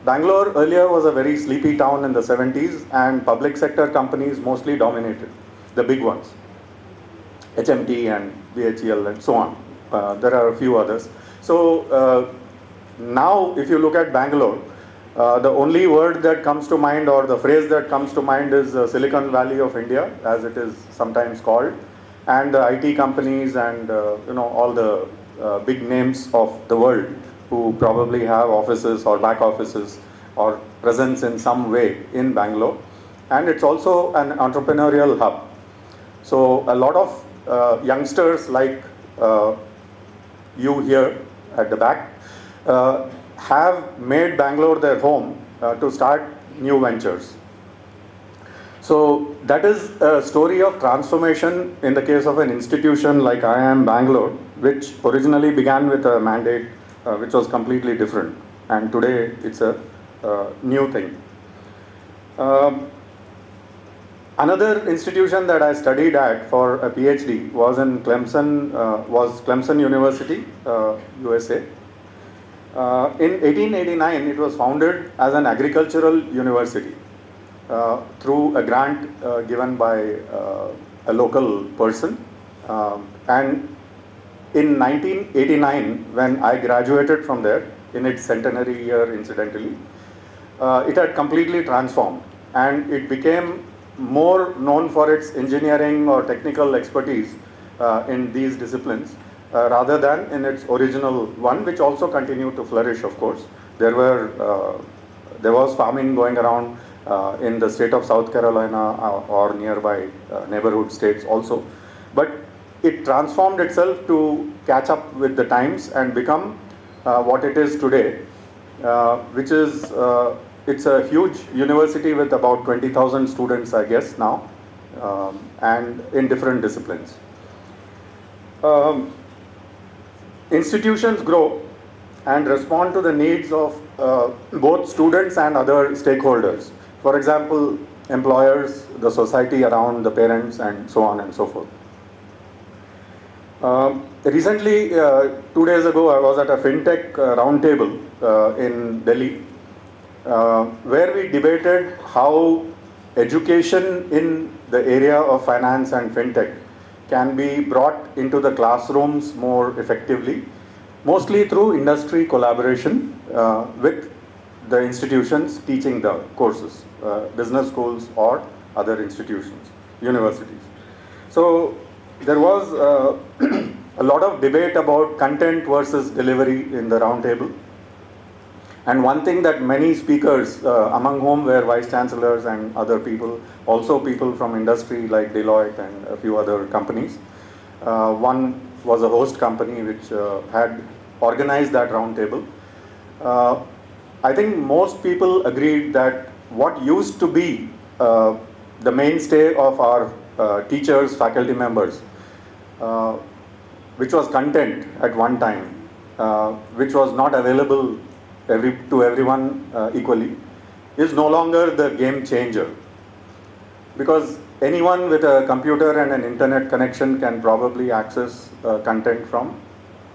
[SPEAKER 21] Bangalore earlier was a very sleepy town in the 70s, and public sector companies mostly dominated, the big ones, HMT and BHEL and so on. There are a few others. So now if you look at Bangalore, the only word that comes to mind, or the phrase that comes to mind, is Silicon Valley of India, as it is sometimes called, and the IT companies and all the big names of the world who probably have offices or back offices or presence in some way in Bangalore. And it's also an entrepreneurial hub. So a lot of youngsters like you here at the back have made Bangalore their home to start new ventures. So that is a story of transformation in the case of an institution like IIM Bangalore, which originally began with a mandate which was completely different, and today it's a new thing. Another institution that I studied at for a PhD was in Clemson University, USA. In 1889, it was founded as an agricultural university through a grant given by a local person. And in 1989, when I graduated from there, in its centenary year incidentally, it had completely transformed, and it became more known for its engineering or technical expertise in these disciplines rather than in its original one, which also continued to flourish, of course. There was farming going around in the state of South Carolina or nearby neighborhood states also. But it transformed itself to catch up with the times and become what it is today, which is it's a huge university with about 20,000 students, I guess, now, and in different disciplines. Institutions grow and respond to the needs of both students and other stakeholders. For example, employers, the society around, the parents, and so on and so forth. Recently, 2 days ago, I was at a FinTech roundtable in Delhi, where we debated how education in the area of finance and FinTech can be brought into the classrooms more effectively, mostly through industry collaboration with the institutions teaching the courses, business schools or other institutions, universities. So there was a lot of debate about content versus delivery in the roundtable. And one thing that many speakers, among whom were vice chancellors and other people, also people from industry like Deloitte and a few other companies. One was a host company which had organized that roundtable. I think most people agreed that what used to be the mainstay of our teachers, faculty members, which was content at one time, which was not available to everyone equally, is no longer the game changer. Because anyone with a computer and an internet connection can probably access content from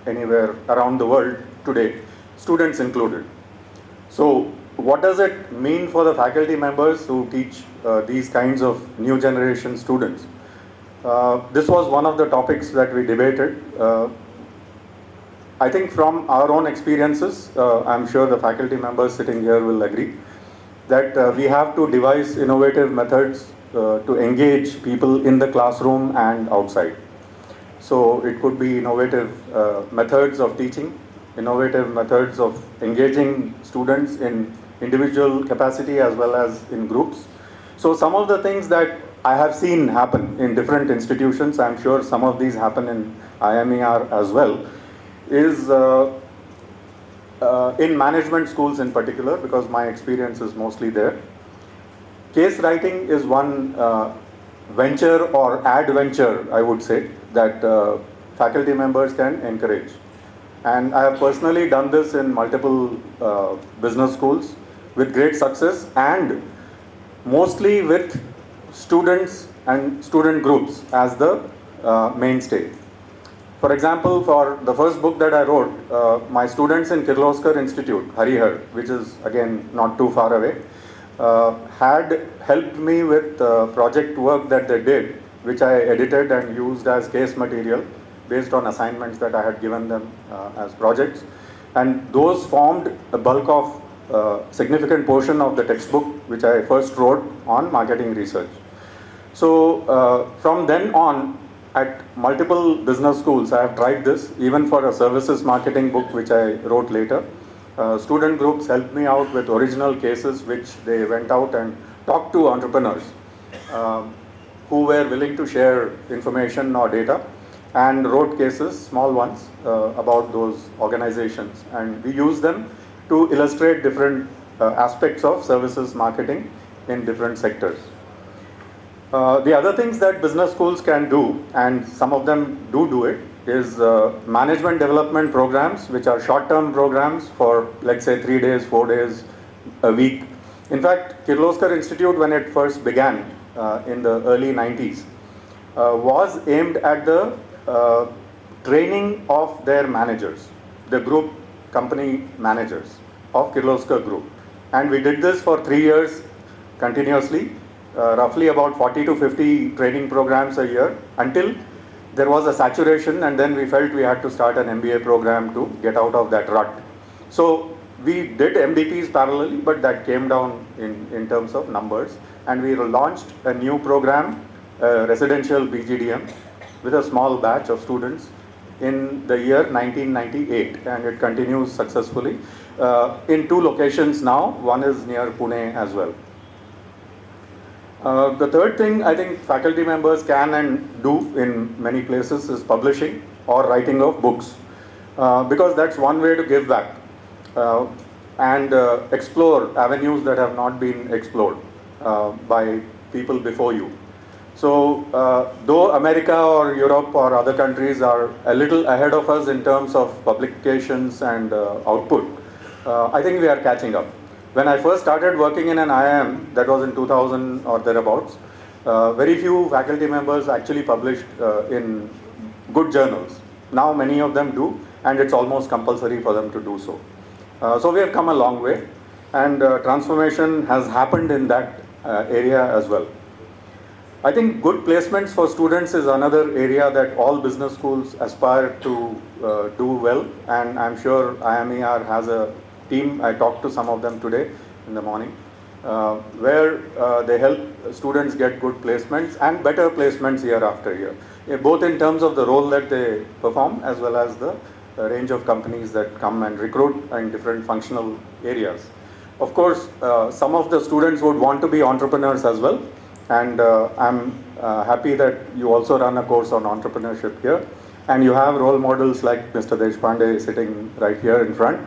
[SPEAKER 21] anywhere around the world today, students included. So what does it mean for the faculty members who teach these kinds of new generation students? This was one of the topics that we debated. I think from our own experiences, I'm sure the faculty members sitting here will agree, that we have to devise innovative methods to engage people in the classroom and outside. So it could be innovative methods of teaching, innovative methods of engaging students in individual capacity as well as in groups. So some of the things that I have seen happen in different institutions, I'm sure some of these happen in IMER as well, is in management schools in particular, because my experience is mostly there. Case writing is one venture or adventure, I would say, that faculty members can encourage. And I have personally done this in multiple business schools with great success, and mostly with students and student groups as the mainstay. For example, for the first book that I wrote, my students in Kirloskar Institute, Harihar, which is again not too far away, had helped me with project work that they did, which I edited and used as case material based on assignments that I had given them as projects. And those formed a bulk of significant portion of the textbook which I first wrote on marketing research. So from then on, at multiple business schools, I have tried this, even for a services marketing book which I wrote later. Student groups helped me out with original cases which they went out and talked to entrepreneurs who were willing to share information or data, and wrote cases, small ones, about those organizations. And we used them to illustrate different aspects of services marketing in different sectors. The other things that business schools can do, and some of them do it, is management development programs, which are short-term programs for, let's say, 3 days, 4 days, a week. In fact, Kirloskar Institute, when it first began in the early 90s, was aimed at the training of their managers, the group company managers of Kirloskar Group. And we did this for 3 years continuously. Roughly about 40 to 50 training programs a year, until there was a saturation, and then we felt we had to start an MBA program to get out of that rut. So we did MDPs parallelly, but that came down in terms of numbers, and we launched a new program, residential BGDM, with a small batch of students in the year 1998, and it continues successfully in 2 locations now. One is near Pune as well. The third thing I think faculty members can and do in many places is publishing or writing of books, because that's one way to give back and explore avenues that have not been explored by people before you. So though America or Europe or other countries are a little ahead of us in terms of publications and output, I think we are catching up. When I first started working in an IIM, that was in 2000 or thereabouts, very few faculty members actually published in good journals. Now many of them do, and it's almost compulsory for them to do so. So we have come a long way, and transformation has happened in that area as well. I think good placements for students is another area that all business schools aspire to do well, and I'm sure IMER has a team. I talked to some of them today in the morning, where they help students get good placements and better placements year after year, both in terms of the role that they perform as well as the range of companies that come and recruit in different functional areas. Of course, some of the students would want to be entrepreneurs as well, and I'm happy that you also run a course on entrepreneurship here, and you have role models like Mr. Deshpande sitting right here in front.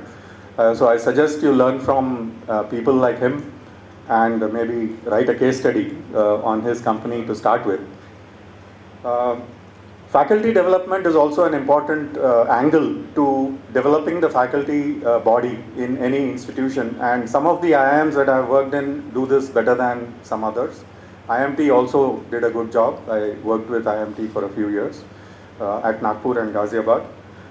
[SPEAKER 21] So I suggest you learn from people like him and maybe write a case study on his company to start with. Faculty development is also an important angle to developing the faculty body in any institution, and some of the IIMs that I've worked in do this better than some others. IMT also did a good job. I worked with IMT for a few years at Nagpur and Ghaziabad.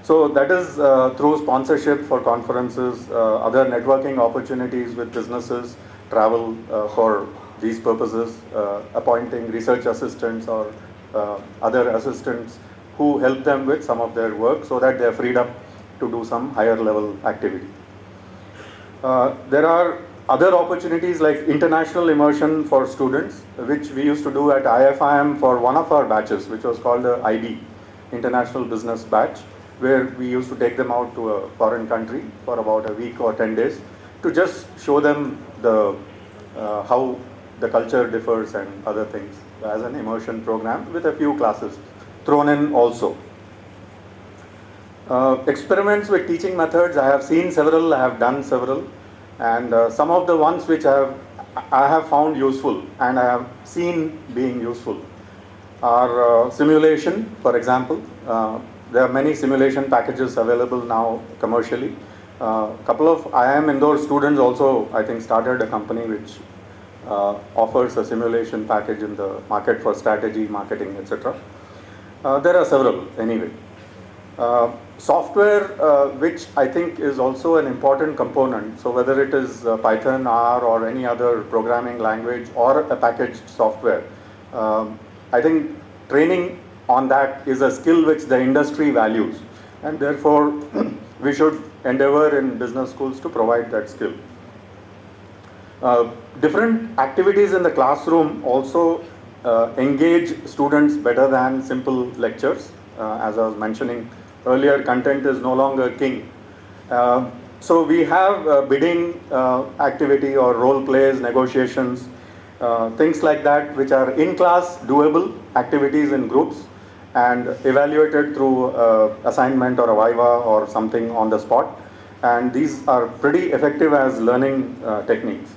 [SPEAKER 21] So that is through sponsorship for conferences, other networking opportunities with businesses, travel for these purposes, appointing research assistants or other assistants who help them with some of their work so that they are freed up to do some higher level activity. There are other opportunities like international immersion for students, which we used to do at IFIM for one of our batches, which was called the IB, International Business Batch, where we used to take them out to a foreign country for about a week or 10 days to just show them the how the culture differs and other things as an immersion program with a few classes thrown in also. Experiments with teaching methods, I have seen several, I have done several, and some of the ones which I have found useful and I have seen being useful are simulation, for example. There are many simulation packages available now commercially. A couple of IIM Indore students also, I think, started a company which offers a simulation package in the market for strategy, marketing, etc. There are several anyway. Software, which I think is also an important component, so whether it is Python, R or any other programming language or a packaged software, I think training on that is a skill which the industry values, and therefore we should endeavor in business schools to provide that skill. Different activities in the classroom also engage students better than simple lectures. As I was mentioning earlier, content is no longer king. So we have bidding activity or role plays, negotiations, things like that, which are in class doable activities in groups and evaluated through assignment or a viva or something on the spot, and these are pretty effective as learning techniques.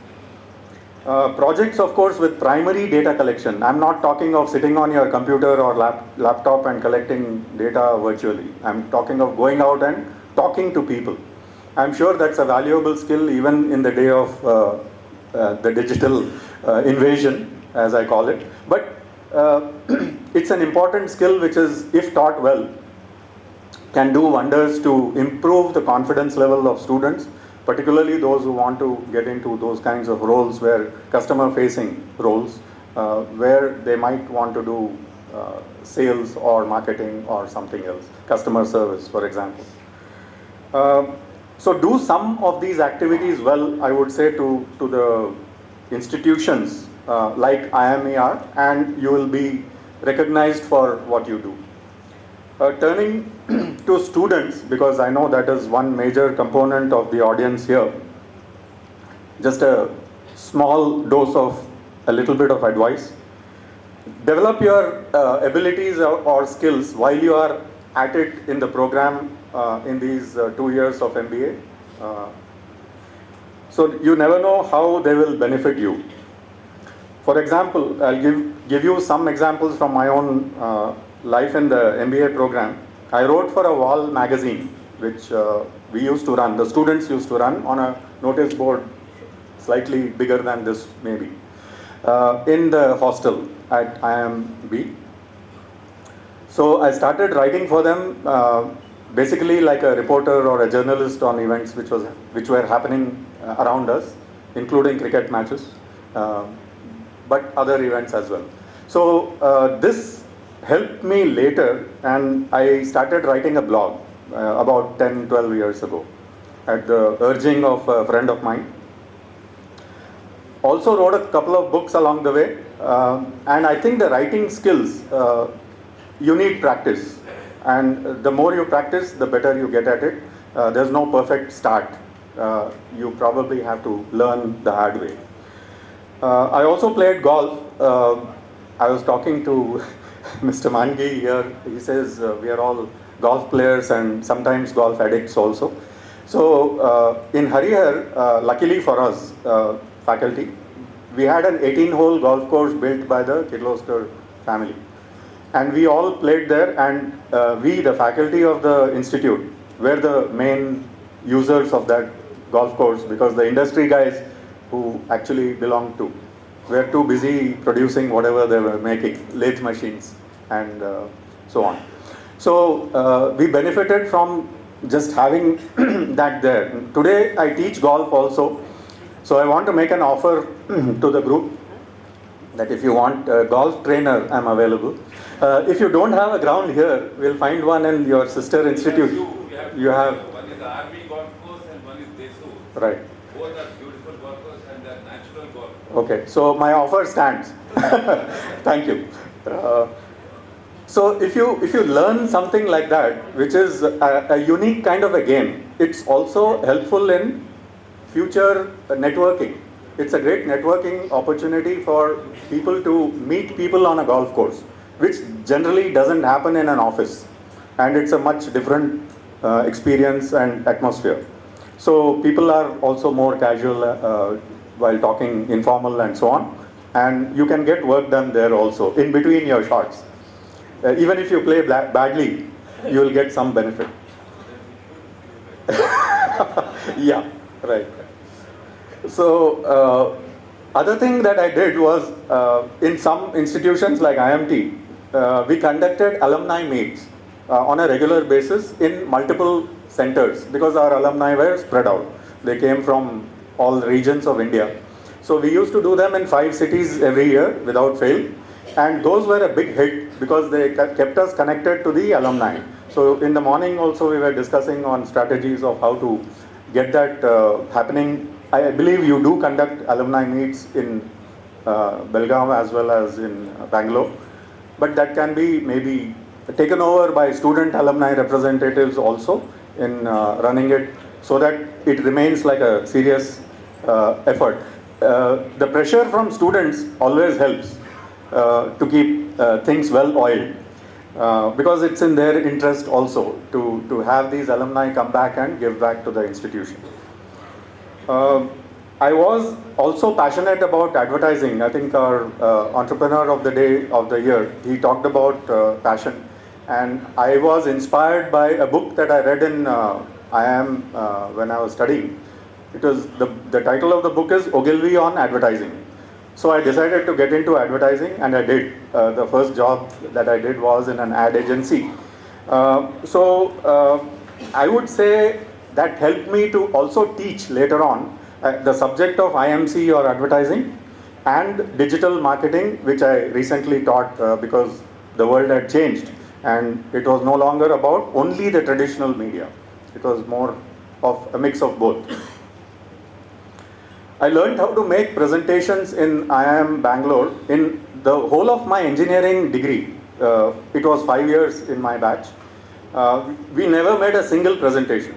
[SPEAKER 21] Projects, of course, with primary data collection. I'm not talking of sitting on your computer or laptop and collecting data virtually. I'm talking of going out and talking to people. I'm sure that's a valuable skill even in the day of the digital invasion, as I call it. But it's an important skill which is, if taught well, can do wonders to improve the confidence level of students, particularly those who want to get into those kinds of roles where customer-facing roles, where they might want to do sales or marketing or something else, customer service, for example. So do some of these activities well, I would say, to the institutions like IMER, and you will be recognized for what you do. Turning to students, because I know that is one major component of the audience here, just a small dose of a little bit of advice. Develop your abilities or skills while you are at it in the program in these 2 years of MBA. So you never know how they will benefit you. For example, I'll give you some examples from my own life in the MBA program. I wrote for a wall magazine, which we used to run, the students used to run on a notice board slightly bigger than this maybe, in the hostel at IMB. So I started writing for them, basically like a reporter or a journalist on events which were happening around us, including cricket matches, but other events as well. So this helped me later, and I started writing a blog about 10-12 years ago at the urging of a friend of mine. Also wrote a couple of books along the way, and I think the writing skills, you need practice, and the more you practice, the better you get at it. There's no perfect start. You probably have to learn the hard way. I also played golf. I was talking to Mr. Mangi here. He says we are all golf players and sometimes golf addicts also. So in Harihar, luckily for us, faculty, we had an 18-hole golf course built by the Kirloskar family. And we all played there, and we, the faculty of the institute, were the main users of that golf course, because the industry guys who actually belonged to were too busy producing whatever they were making, lathe machines and so on. So we benefited from just having that there. Today I teach golf also. So I want to make an offer to the group that if you want a golf trainer, I'm available. If you don't have a ground here, we'll find one in your sister institute. You have
[SPEAKER 3] one is the army golf course and one is Desu.
[SPEAKER 21] Right.
[SPEAKER 3] Both are beautiful golf course and they're natural golf course.
[SPEAKER 21] Okay, so my offer stands. Thank you. So if you learn something like that, which is a unique kind of a game, it's also helpful in future networking. It's a great networking opportunity for people to meet people on a golf course, which generally doesn't happen in an office, and it's a much different experience and atmosphere. So people are also more casual while talking, informal and so on, and you can get work done there also in between your shots. Even if you play badly, you will get some benefit. Yeah, right. So other thing that I did was in some institutions like IMT, we conducted alumni meets on a regular basis in multiple centers, because our alumni were spread out. They came from all regions of India. So we used to do them in 5 cities every year without fail. And those were a big hit because they kept us connected to the alumni. So in the morning also we were discussing on strategies of how to get that happening. I believe you do conduct alumni meets in Belagavi as well as in Bangalore. But that can be maybe taken over by student alumni representatives also in running it, so that it remains like a serious effort. The pressure from students always helps to keep things well oiled, because it's in their interest also to have these alumni come back and give back to the institution. I was also passionate about advertising. I think our entrepreneur of the day, of the year, he talked about passion. And I was inspired by a book that I read in IIM when I was studying. It was the title of the book is Ogilvy on Advertising. So I decided to get into advertising, and I did. The first job that I did was in an ad agency. So I would say that helped me to also teach later on the subject of IMC or advertising and digital marketing, which I recently taught because the world had changed and it was no longer about only the traditional media. It was more of a mix of both. I learned how to make presentations in IIM Bangalore. In the whole of my engineering degree, it was 5 years in my batch, we never made a single presentation.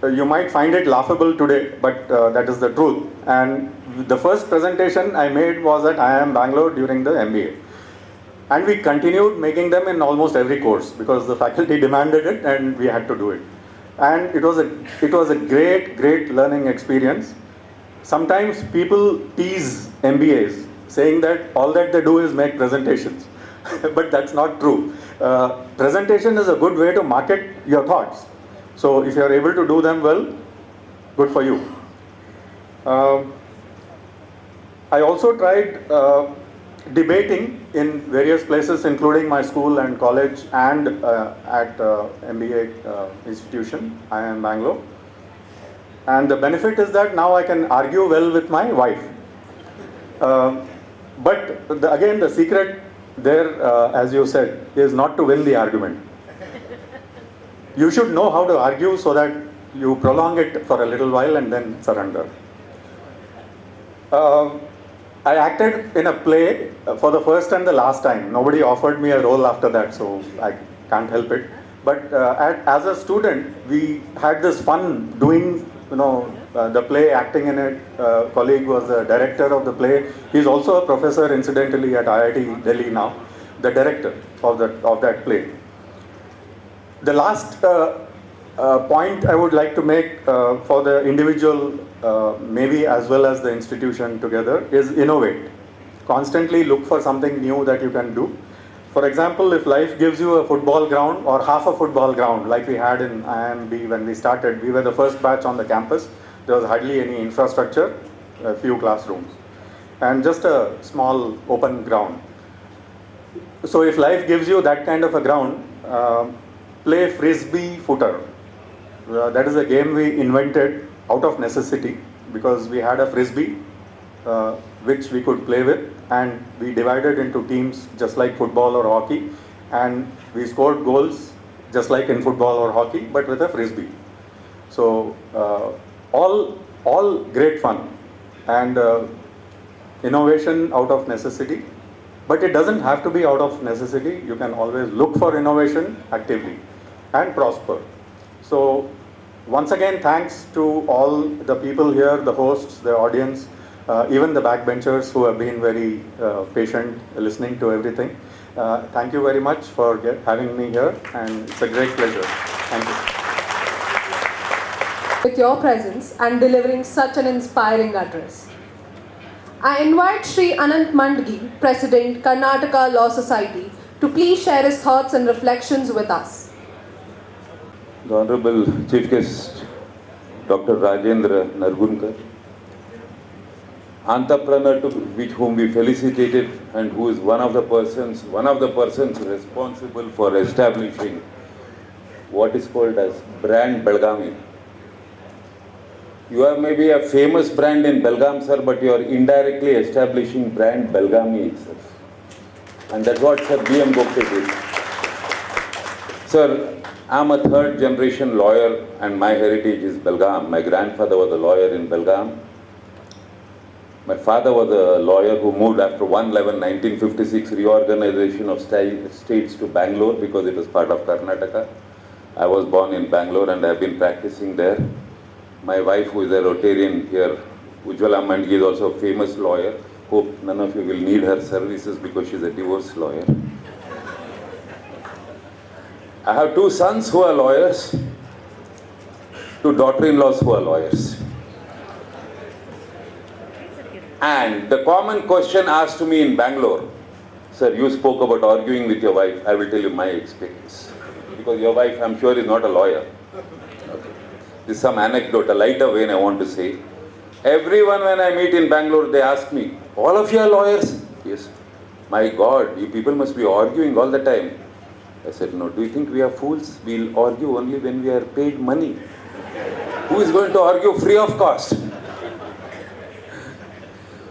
[SPEAKER 21] you might find it laughable today, but that is the truth. And the first presentation I made was at IIM Bangalore during the MBA. And we continued making them in almost every course because the faculty demanded it and we had to do it. And it was a great learning experience. Sometimes people tease MBAs saying that all that they do is make presentations. But that's not true. Presentation is a good way to market your thoughts. So if you are able to do them well, good for you. I also tried debating in various places, including my school and college and at MBA institution, IIM Bangalore. And the benefit is that now I can argue well with my wife. But again, the secret there, as you said, is not to win the argument. You should know how to argue so that you prolong it for a little while and then surrender. I acted in a play for the first and the last time. Nobody offered me a role after that, so I can't help it. But as a student, we had this fun doing, the play, acting in it. Colleague was the director of the play. He's also a professor, incidentally, at IIT Delhi now, the director of that play. The last point I would like to make for the individual, maybe as well as the institution together, is innovate. Constantly look for something new that you can do. For example, if life gives you a football ground or half a football ground, like we had in IMB when we started, we were the first batch on the campus. There was hardly any infrastructure, a few classrooms, and just a small open ground. So if life gives you that kind of a ground, play frisbee footer. That is a game we invented out of necessity because we had a frisbee which we could play with, and we divided into teams just like football or hockey, and we scored goals just like in football or hockey but with a frisbee. So all great fun and innovation out of necessity, but it doesn't have to be out of necessity. You can always look for innovation actively and prosper. So once again, thanks to all the people here, the hosts, the audience, even the backbenchers who have been very patient listening to everything. Thank you very much for having me here, and it's a great pleasure. Thank you.
[SPEAKER 2] With your presence and delivering such an inspiring address. I invite Shri Anant Mandgi, President, Karnataka Law Society, to please share his thoughts and reflections with us.
[SPEAKER 6] The Honorable Chief Guest, Dr. Rajendra Nargundkar, entrepreneur with whom we felicitated and who is one of the persons responsible for establishing what is called as brand Belagavi. You are maybe a famous brand in Belgaum, sir, but you are indirectly establishing brand Belagavi itself. And that's what Sir B.M. Gupta did. Sir, I'm a third generation lawyer and my heritage is Belgaum. My grandfather was a lawyer in Belgaum. My father was a lawyer who moved after 1/11/1956 reorganization of states to Bangalore because it was part of Karnataka. I was born in Bangalore and I have been practicing there. My wife, who is a Rotarian here, Ujjwala Mandgi, is also a famous lawyer. Hope none of you will need her services because she's a divorce lawyer. I have two sons who are lawyers, two daughter-in-laws who are lawyers. And the common question asked to me in Bangalore, sir, you spoke about arguing with your wife. I will tell you my experience. Because your wife, I'm sure, is not a lawyer. Okay. This is some anecdote, a lighter vein I want to say. Everyone when I meet in Bangalore, they ask me, all of you are lawyers? Yes. My God, you people must be arguing all the time. I said, no, do you think we are fools? We'll argue only when we are paid money. Who is going to argue free of cost?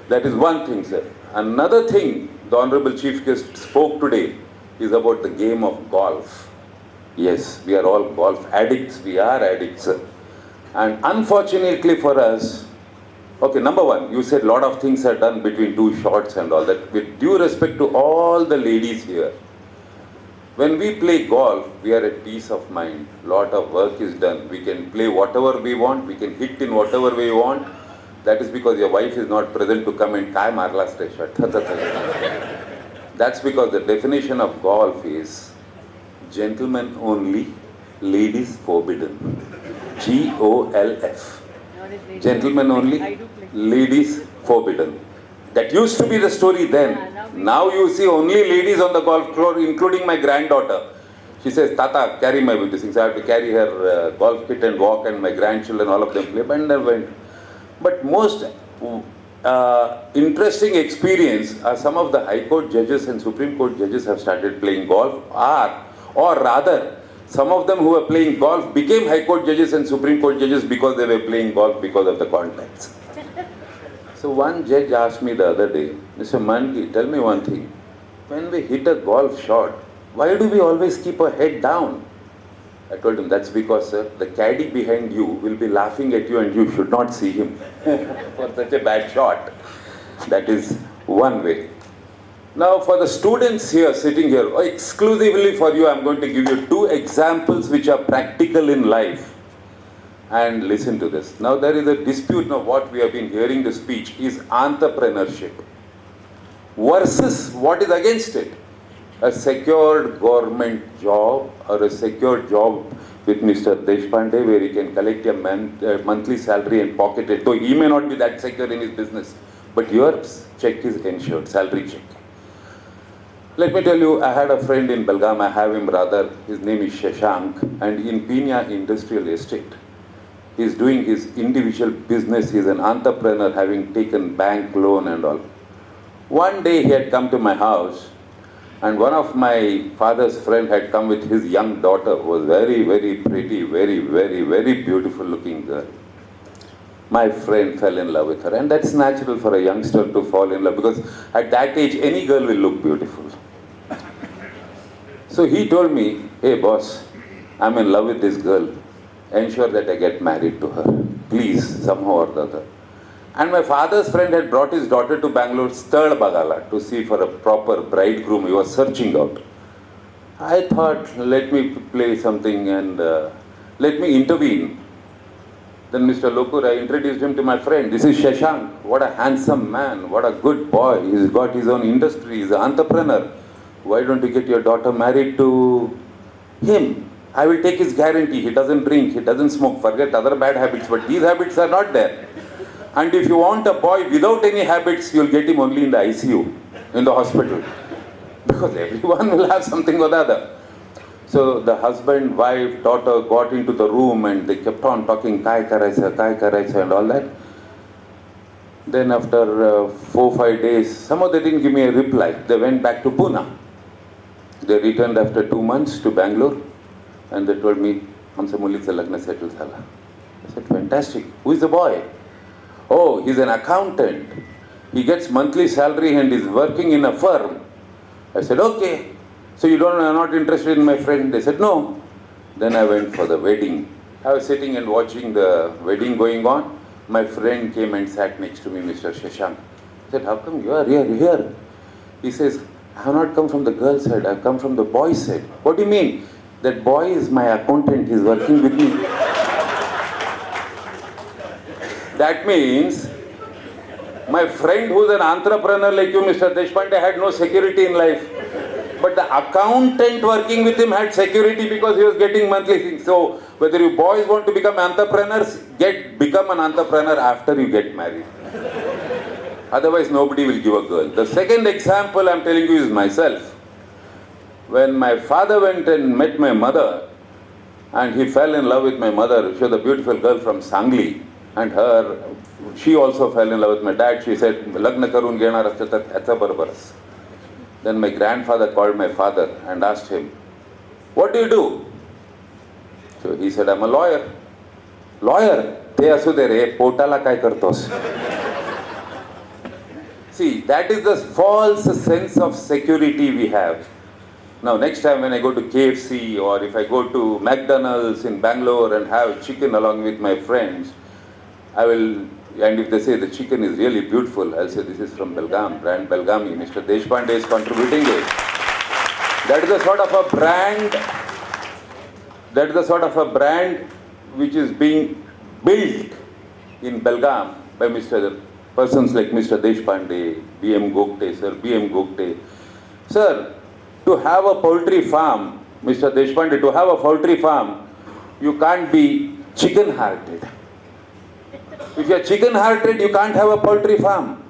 [SPEAKER 6] That is one thing, sir. Another thing the Honorable Chief Guest spoke today is about the game of golf. Yes, we are all golf addicts. We are addicts, sir. And unfortunately for us, okay, number one, you said a lot of things are done between two shots and all that. With due respect to all the ladies here, When we play golf, we are at peace of mind. Lot of work is done. We can play whatever we want. We can hit in whatever we want. That is because your wife is not present to come and tie marla station. That's because the definition of golf is gentlemen only, ladies forbidden. GOLF. Gentlemen only, ladies forbidden. That used to be the story then. Now you see only ladies on the golf course, including my granddaughter. She says, Tata, carry my things. I have to carry her golf kit and walk, and my grandchildren, all of them play. And I went. But most interesting experience are some of the High Court judges and Supreme Court judges have started playing golf, or rather, some of them who were playing golf became High Court judges and Supreme Court judges because they were playing golf because of the contacts. So one judge asked me the other day, Mr. Manki, tell me one thing. When we hit a golf shot, why do we always keep our head down? I told him, that's because, sir, the caddy behind you will be laughing at you and you should not see him for such a bad shot. That is one way. Now for the students here, sitting here, exclusively for you, I'm going to give you 2 examples which are practical in life. And listen to this. Now there is a dispute. Now what we have been hearing the speech is entrepreneurship versus what is against it. A secured government job or a secured job with Mr. Deshpande where he can collect a monthly salary and pocket it. So he may not be that secure in his business, but your check is ensured, salary check. Let me tell you, I had a friend in Belagavi, I have him rather, his name is Shashank, and in Pina Industrial Estate. He is doing his individual business, he is an entrepreneur having taken bank loan and all. One day he had come to my house and one of my father's friend had come with his young daughter who was very, very pretty, very, very, very beautiful looking girl. My friend fell in love with her, and that's natural for a youngster to fall in love because at that age any girl will look beautiful. So he told me, hey boss, I'm in love with this girl. Ensure that I get married to her, please, somehow or the other. And my father's friend had brought his daughter to Bangalore, Sthal Bagala, to see for a proper bridegroom. He was searching out. I thought, let me play something and let me intervene. Then Mr. Lokur, I introduced him to my friend. This is Shashank. What a handsome man, what a good boy. He's got his own industry, he's an entrepreneur. Why don't you get your daughter married to him? I will take his guarantee. He doesn't drink, he doesn't smoke, forget other bad habits, but these habits are not there. And if you want a boy without any habits, you'll get him only in the ICU, in the hospital. Because everyone will have something or the other. So the husband, wife, daughter got into the room and they kept on talking, kai karaisa and all that. Then after 4-5 days, somehow they didn't give me a reply. They went back to Pune. They returned after 2 months to Bangalore. And they told me, humse muli se lagna settle thala. I said, fantastic. Who is the boy? Oh, he's an accountant. He gets monthly salary and is working in a firm. I said, okay. So you are not interested in my friend? They said, no. Then I went for the wedding. I was sitting and watching the wedding going on. My friend came and sat next to me, Mr. Shashank. I said, how come you are here? He says, I have not come from the girl's side, I have come from the boy's side. What do you mean? That boy is my accountant, he is working with me. That means, my friend who is an entrepreneur like you, Mr. Deshpande, had no security in life. But the accountant working with him had security because he was getting monthly things. So, whether you boys want to become entrepreneurs, become an entrepreneur after you get married. Otherwise, nobody will give a girl. The second example I am telling you is myself. When my father went and met my mother, and he fell in love with my mother, she was a beautiful girl from Sangli, and she also fell in love with my dad. She said, Lagna karun gena rastatat etha barbaras. Then my grandfather called my father and asked him, what do you do? So he said, I'm a lawyer. Lawyer? Te asudere, potala kai kartos. See, that is the false sense of security we have. Now, next time when I go to KFC or if I go to McDonald's in Bangalore and have chicken along with my friends, I will, and if they say the chicken is really beautiful, I'll say this is from Belgavi, brand Belgavi. Mr. Deshpande is contributing it. That is the sort of a brand, that is the sort of a brand which is being built in Belgaum by persons like Mr. Deshpande, B.M. Gogte, Sir B.M. Gogte. Sir, to have a poultry farm, Mr. Deshpande, to have a poultry farm, you can't be chicken-hearted. If you are chicken-hearted, you can't have a poultry farm.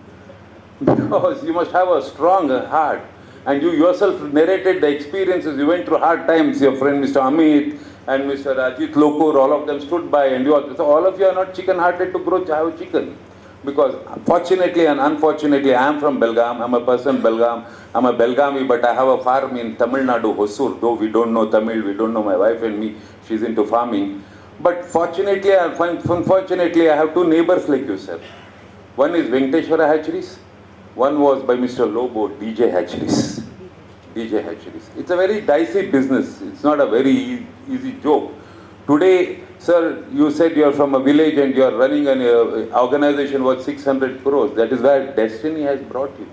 [SPEAKER 6] Because you must have a strong heart. And you yourself narrated the experiences. You went through hard times. Your friend Mr. Amit and Mr. Ajit Lokur, all of them stood by. And so all of you are not chicken-hearted to grow have chicken. Because fortunately and unfortunately, I am from Belgaum. I am a person Belgaum. I am a Belgami, but I have a farm in Tamil Nadu, Hosur. Though we don't know Tamil, we don't know my wife and me. She's into farming. But fortunately and unfortunately, I have two neighbors like you, sir. One is Venkateshwara Hatcheries. One was by Mr. Lobo, DJ Hatcheries. DJ Hatcheries. It's a very dicey business. It's not a very easy joke. Today, sir, you said you are from a village and you are running an organization worth 600 crores. That is where destiny has brought you.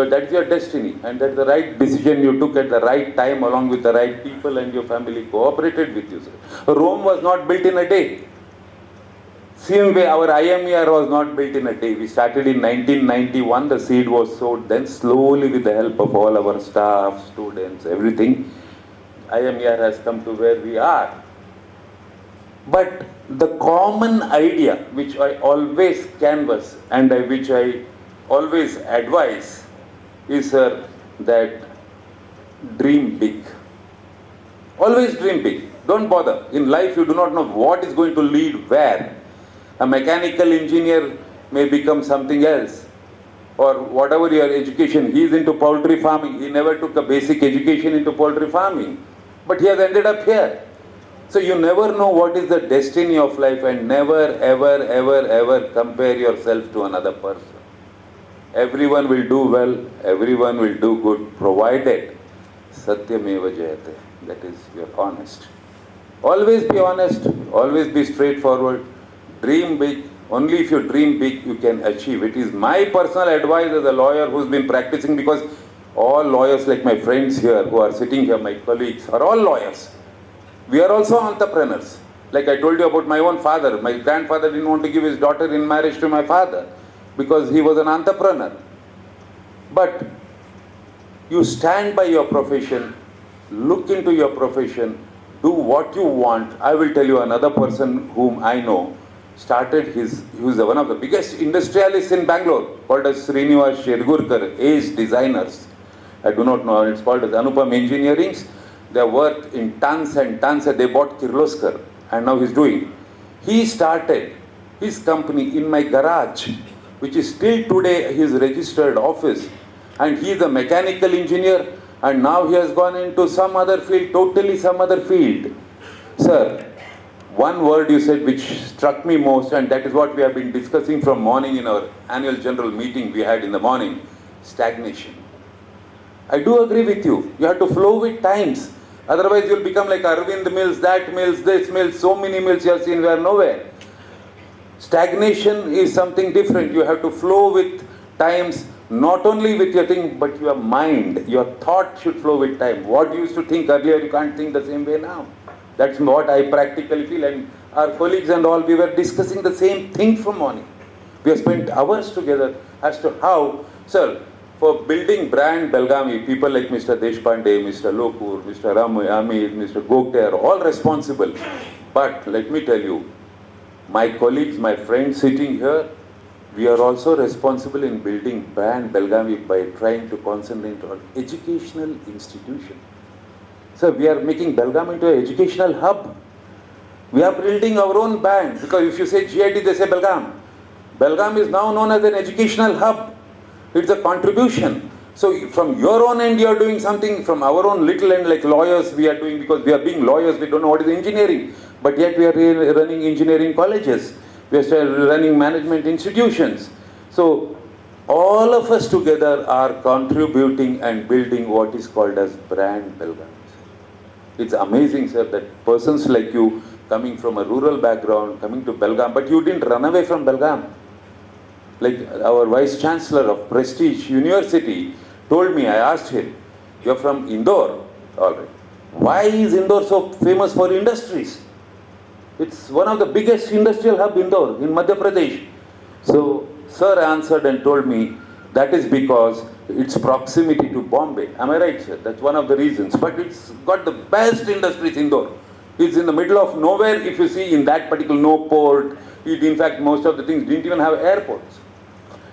[SPEAKER 6] That's your destiny, and that's the right decision you took at the right time along with the right people, and your family cooperated with you, sir. Rome was not built in a day. Same way our IMER was not built in a day. We started in 1991, the seed was sowed, then slowly with the help of all our staff, students, everything, IMER has come to where we are. But the common idea which I always canvass and which I always advise is, sir, that dream big. Always dream big. Don't bother. In life you do not know what is going to lead where. A mechanical engineer may become something else. Or whatever your education, he is into poultry farming. He never took a basic education into poultry farming. But he has ended up here. So you never know what is the destiny of life, and never, ever, ever, ever compare yourself to another person. Everyone will do well, everyone will do good, provided Satyameva Jayate. That is, you are honest. Always be honest, always be straightforward, dream big. Only if you dream big, you can achieve. It is my personal advice as a lawyer who's been practicing, because all lawyers like my friends here who are sitting here, my colleagues, are all lawyers. We are also entrepreneurs. Like I told you about my own father. My grandfather didn't want to give his daughter in marriage to my father because he was an entrepreneur. But you stand by your profession, look into your profession, do what you want. I will tell you another person whom I know started he was one of the biggest industrialists in Bangalore, called as Srinivas Shergurkar, Ace Designers. I do not know, it's called as Anupam Engineerings. They worked in tons and tons, and they bought Kirloskar, and now he's doing. He started his company in my garage, which is still today his registered office, and he is a mechanical engineer, and now he has gone into some other field, totally some other field. Sir, one word you said which struck me most, and that is what we have been discussing from morning in our annual general meeting we had in the morning: stagnation. I do agree with you. You have to flow with times. Otherwise you will become like Arvind Mills, that Mills, this Mills, so many Mills you have seen, we are nowhere. Stagnation is something different. You have to flow with times, not only with your thing, but your mind, your thought should flow with time. What you used to think earlier, you can't think the same way now. That's what I practically feel, and our colleagues and all, we were discussing the same thing from morning. We have spent hours together as to how, sir, for building brand Belgavi, people like Mr. Deshpande, Mr. Lokur, Mr. Amit, Mr. Gogte are all responsible. But let me tell you, my colleagues, my friends sitting here, we are also responsible in building brand Belgavi by trying to concentrate on educational institution. So we are making Belgaum into an educational hub. We are building our own band, because if you say GIT, they say Belgaum. Belgaum is now known as an educational hub. It's a contribution. So from your own end, you are doing something. From our own little end, like lawyers, we are doing, because we are being lawyers, we don't know what is engineering. But yet we are running engineering colleges. We are running management institutions. So all of us together are contributing and building what is called as brand Belgaum. It's amazing, sir, that persons like you, coming from a rural background, coming to Belgaum, but you didn't run away from Belgaum. Like our Vice Chancellor of Prestige University told me, I asked him, You're from Indore. All right. Why is Indore so famous for industries? It's one of the biggest industrial hub Indore in Madhya Pradesh. So, sir answered and told me that is because its proximity to Bombay. Am I right, sir? That's one of the reasons. But it's got the best industries Indore. It's in the middle of nowhere. If you see in that particular no port, in fact most of the things didn't even have airports.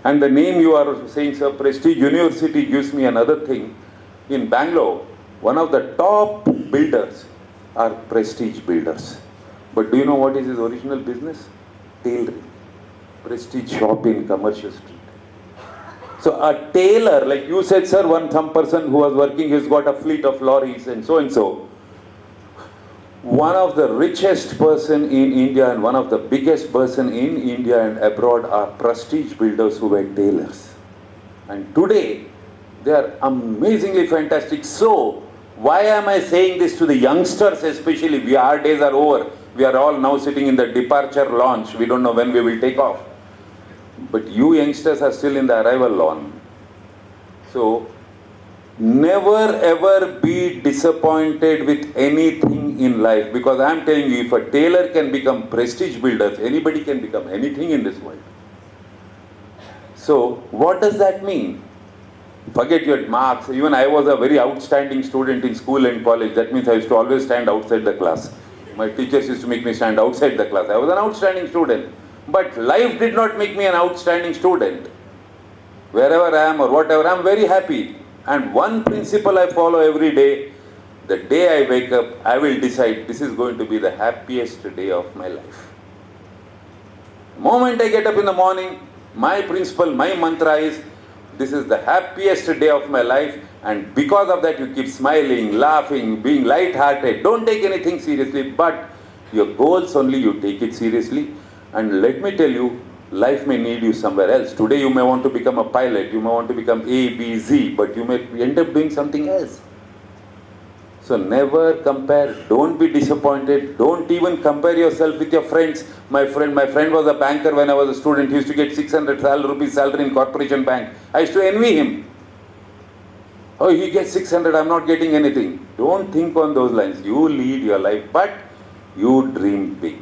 [SPEAKER 6] And the name you are saying, sir, Prestige University gives me another thing. In Bangalore, one of the top builders are Prestige builders. But do you know what is his original business? Tailoring. Prestige shop in Commercial Street. So a tailor, like you said, sir, some person who was working, he's got a fleet of lorries and so and so. One of the richest person in India and one of the biggest person in India and abroad are Prestige builders who were tailors. And today, they are amazingly fantastic. So, why am I saying this to the youngsters especially? Our days are over. We are all now sitting in the departure launch. We don't know when we will take off. But you youngsters are still in the arrival launch. So, never ever be disappointed with anything in life. Because I am telling you, if a tailor can become Prestige builders, anybody can become anything in this world. So, what does that mean? Forget your marks. Even I was a very outstanding student in school and college. That means I used to always stand outside the class. My teachers used to make me stand outside the class. I was an outstanding student. But life did not make me an outstanding student. Wherever I am or whatever, I am very happy. And one principle I follow every day, the day I wake up, I will decide this is going to be the happiest day of my life. The moment I get up in the morning, my principle, my mantra is, this is the happiest day of my life, and because of that you keep smiling, laughing, being light-hearted. Don't take anything seriously, but your goals only you take it seriously. And let me tell you, life may need you somewhere else. Today you may want to become a pilot, you may want to become A, B, Z, but you may end up doing something else. So never compare, don't be disappointed, don't even compare yourself with your friends. My friend was a banker when I was a student. He used to get 600 rupees salary in corporation bank. I used to envy him. Oh, he gets 600, I'm not getting anything. Don't think on those lines. You lead your life, but you dream big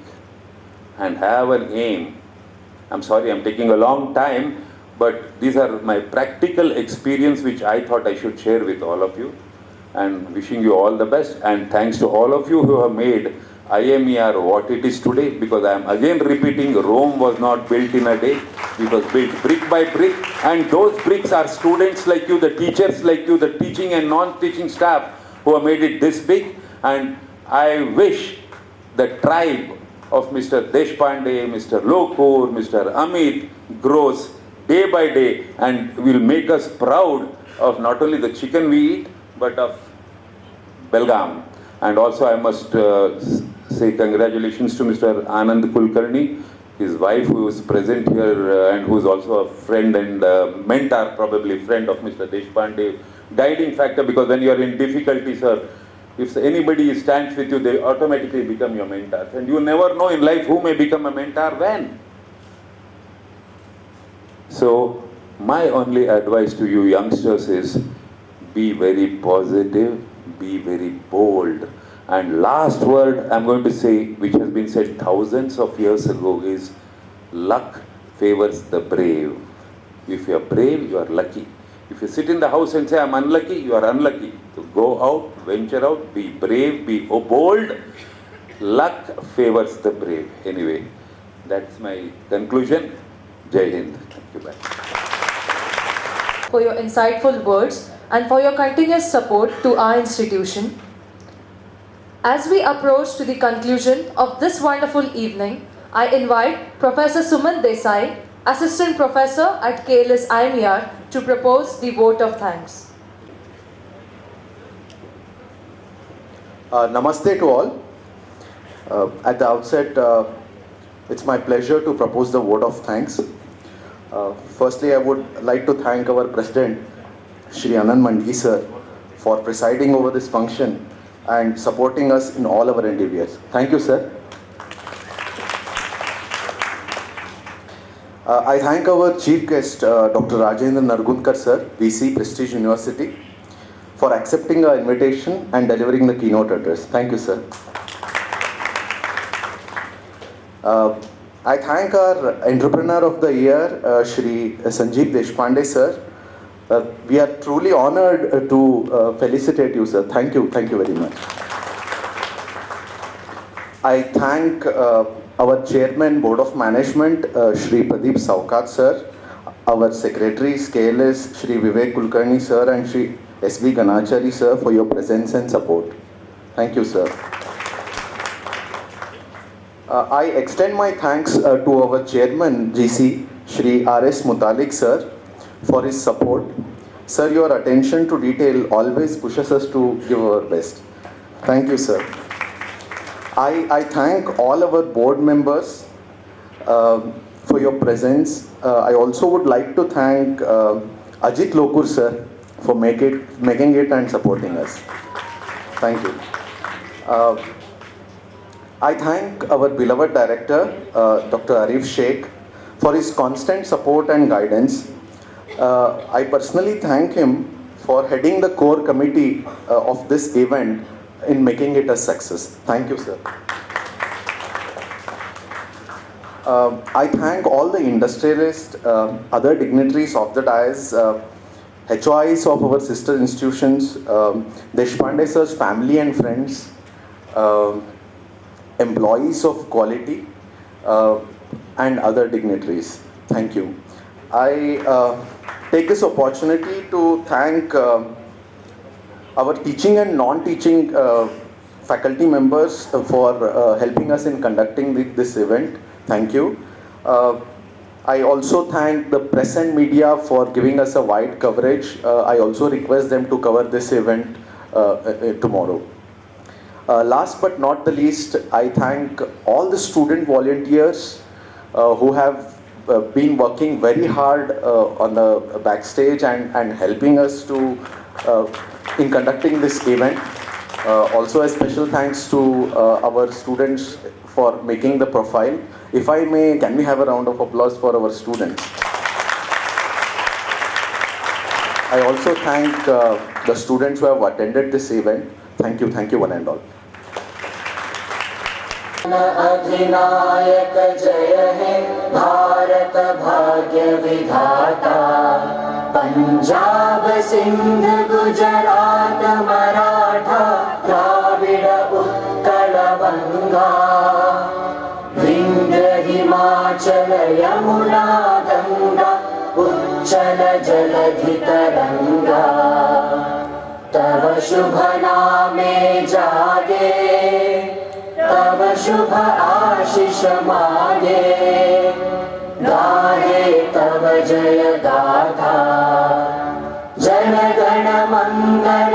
[SPEAKER 6] and have an aim. I'm sorry, I'm taking a long time, but these are my practical experience which I thought I should share with all of you. And wishing you all the best, and thanks to all of you who have made IMER what it is today, because I am again repeating, Rome was not built in a day, it was built brick by brick, and those bricks are students like you, the teachers like you, the teaching and non-teaching staff who have made it this big. And I wish the tribe of Mr. Deshpande, Mr. Lokur, Mr. Amit grows day by day and will make us proud of not only the chicken we eat, but of Belgavi. And also I must say congratulations to Mr. Anand Kulkarni, his wife who is present here and who is also a friend and mentor, probably friend of Mr. Deshpande, guiding factor, because when you are in difficulty, sir, if anybody stands with you, they automatically become your mentors. And you never know in life who may become a mentor when. So my only advice to you youngsters is, be very positive, be very bold. And last word I'm going to say, which has been said thousands of years ago, is luck favors the brave. If you are brave, you are lucky. If you sit in the house and say, I'm unlucky, you are unlucky. So go out, venture out, be brave, be bold. Luck favors the brave. Anyway, that's my conclusion. Jai Hind. Thank you. Bye.
[SPEAKER 1] For your insightful words and for your continuous support to our institution. As we approach to the conclusion of this wonderful evening, I invite Professor Suman Desai, Assistant Professor at KLS IMER, to propose the vote of thanks.
[SPEAKER 5] Namaste to all. At the outset, it's my pleasure to propose the vote of thanks. Firstly, I would like to thank our President, Shri Anand Mandgi sir, for presiding over this function and supporting us in all our endeavors. Thank you, sir. I thank our Chief Guest, Dr. Rajendra Nargundkar sir, VC, Prestige University. for accepting our invitation and delivering the keynote address. Thank you, sir. I thank our Entrepreneur of the Year, Shri Sanjeev Deshpande, sir. We are truly honored to felicitate you, sir. Thank you very much. I thank our Chairman, Board of Management, Shri Pradeep Saukat, sir. Our Secretaries, KLS, Shri Vivek Kulkarni, sir, and Shri S.V. Ganachari, sir, for your presence and support. Thank you, sir. I extend my thanks to our Chairman, GC, Shri R.S. Mutalik, sir, for his support. Sir, your attention to detail always pushes us to give our best. Thank you, sir. I thank all our board members for your presence. I also would like to thank Ajit Lokur, sir, for making it and supporting us. Thank you. I thank our beloved director, Dr. Arif Sheikh, for his constant support and guidance. I personally thank him for heading the core committee of this event in making it a success. Thank you, sir. I thank all the industrialists, other dignitaries of the dais, HOIs of our sister institutions, Deshpande sir's family and friends, employees of Kwality, and other dignitaries. Thank you. I take this opportunity to thank our teaching and non-teaching faculty members for helping us in conducting this event. Thank you. I also thank the press and media for giving us a wide coverage. I also request them to cover this event tomorrow. Last but not the least, I thank all the student volunteers who have been working very hard on the backstage and helping us to in conducting this event. Also a special thanks to our students for making the profile. If I may, can we have a round of applause for our students? I also thank the students who have attended this event. Thank you one and all.
[SPEAKER 7] अधिनायक जय है भारत भाग्य विधाता पंजाब सिंध गुजरात मराठा द्राविड़ उत्कल बंगा विंध्य हिमाचल यमुना गंगा उच्चल जलधि तरंगा तव शुभ नामे जागे तब शुभ आशीष मागे गाहे तब जय गाथा जन गण मंगल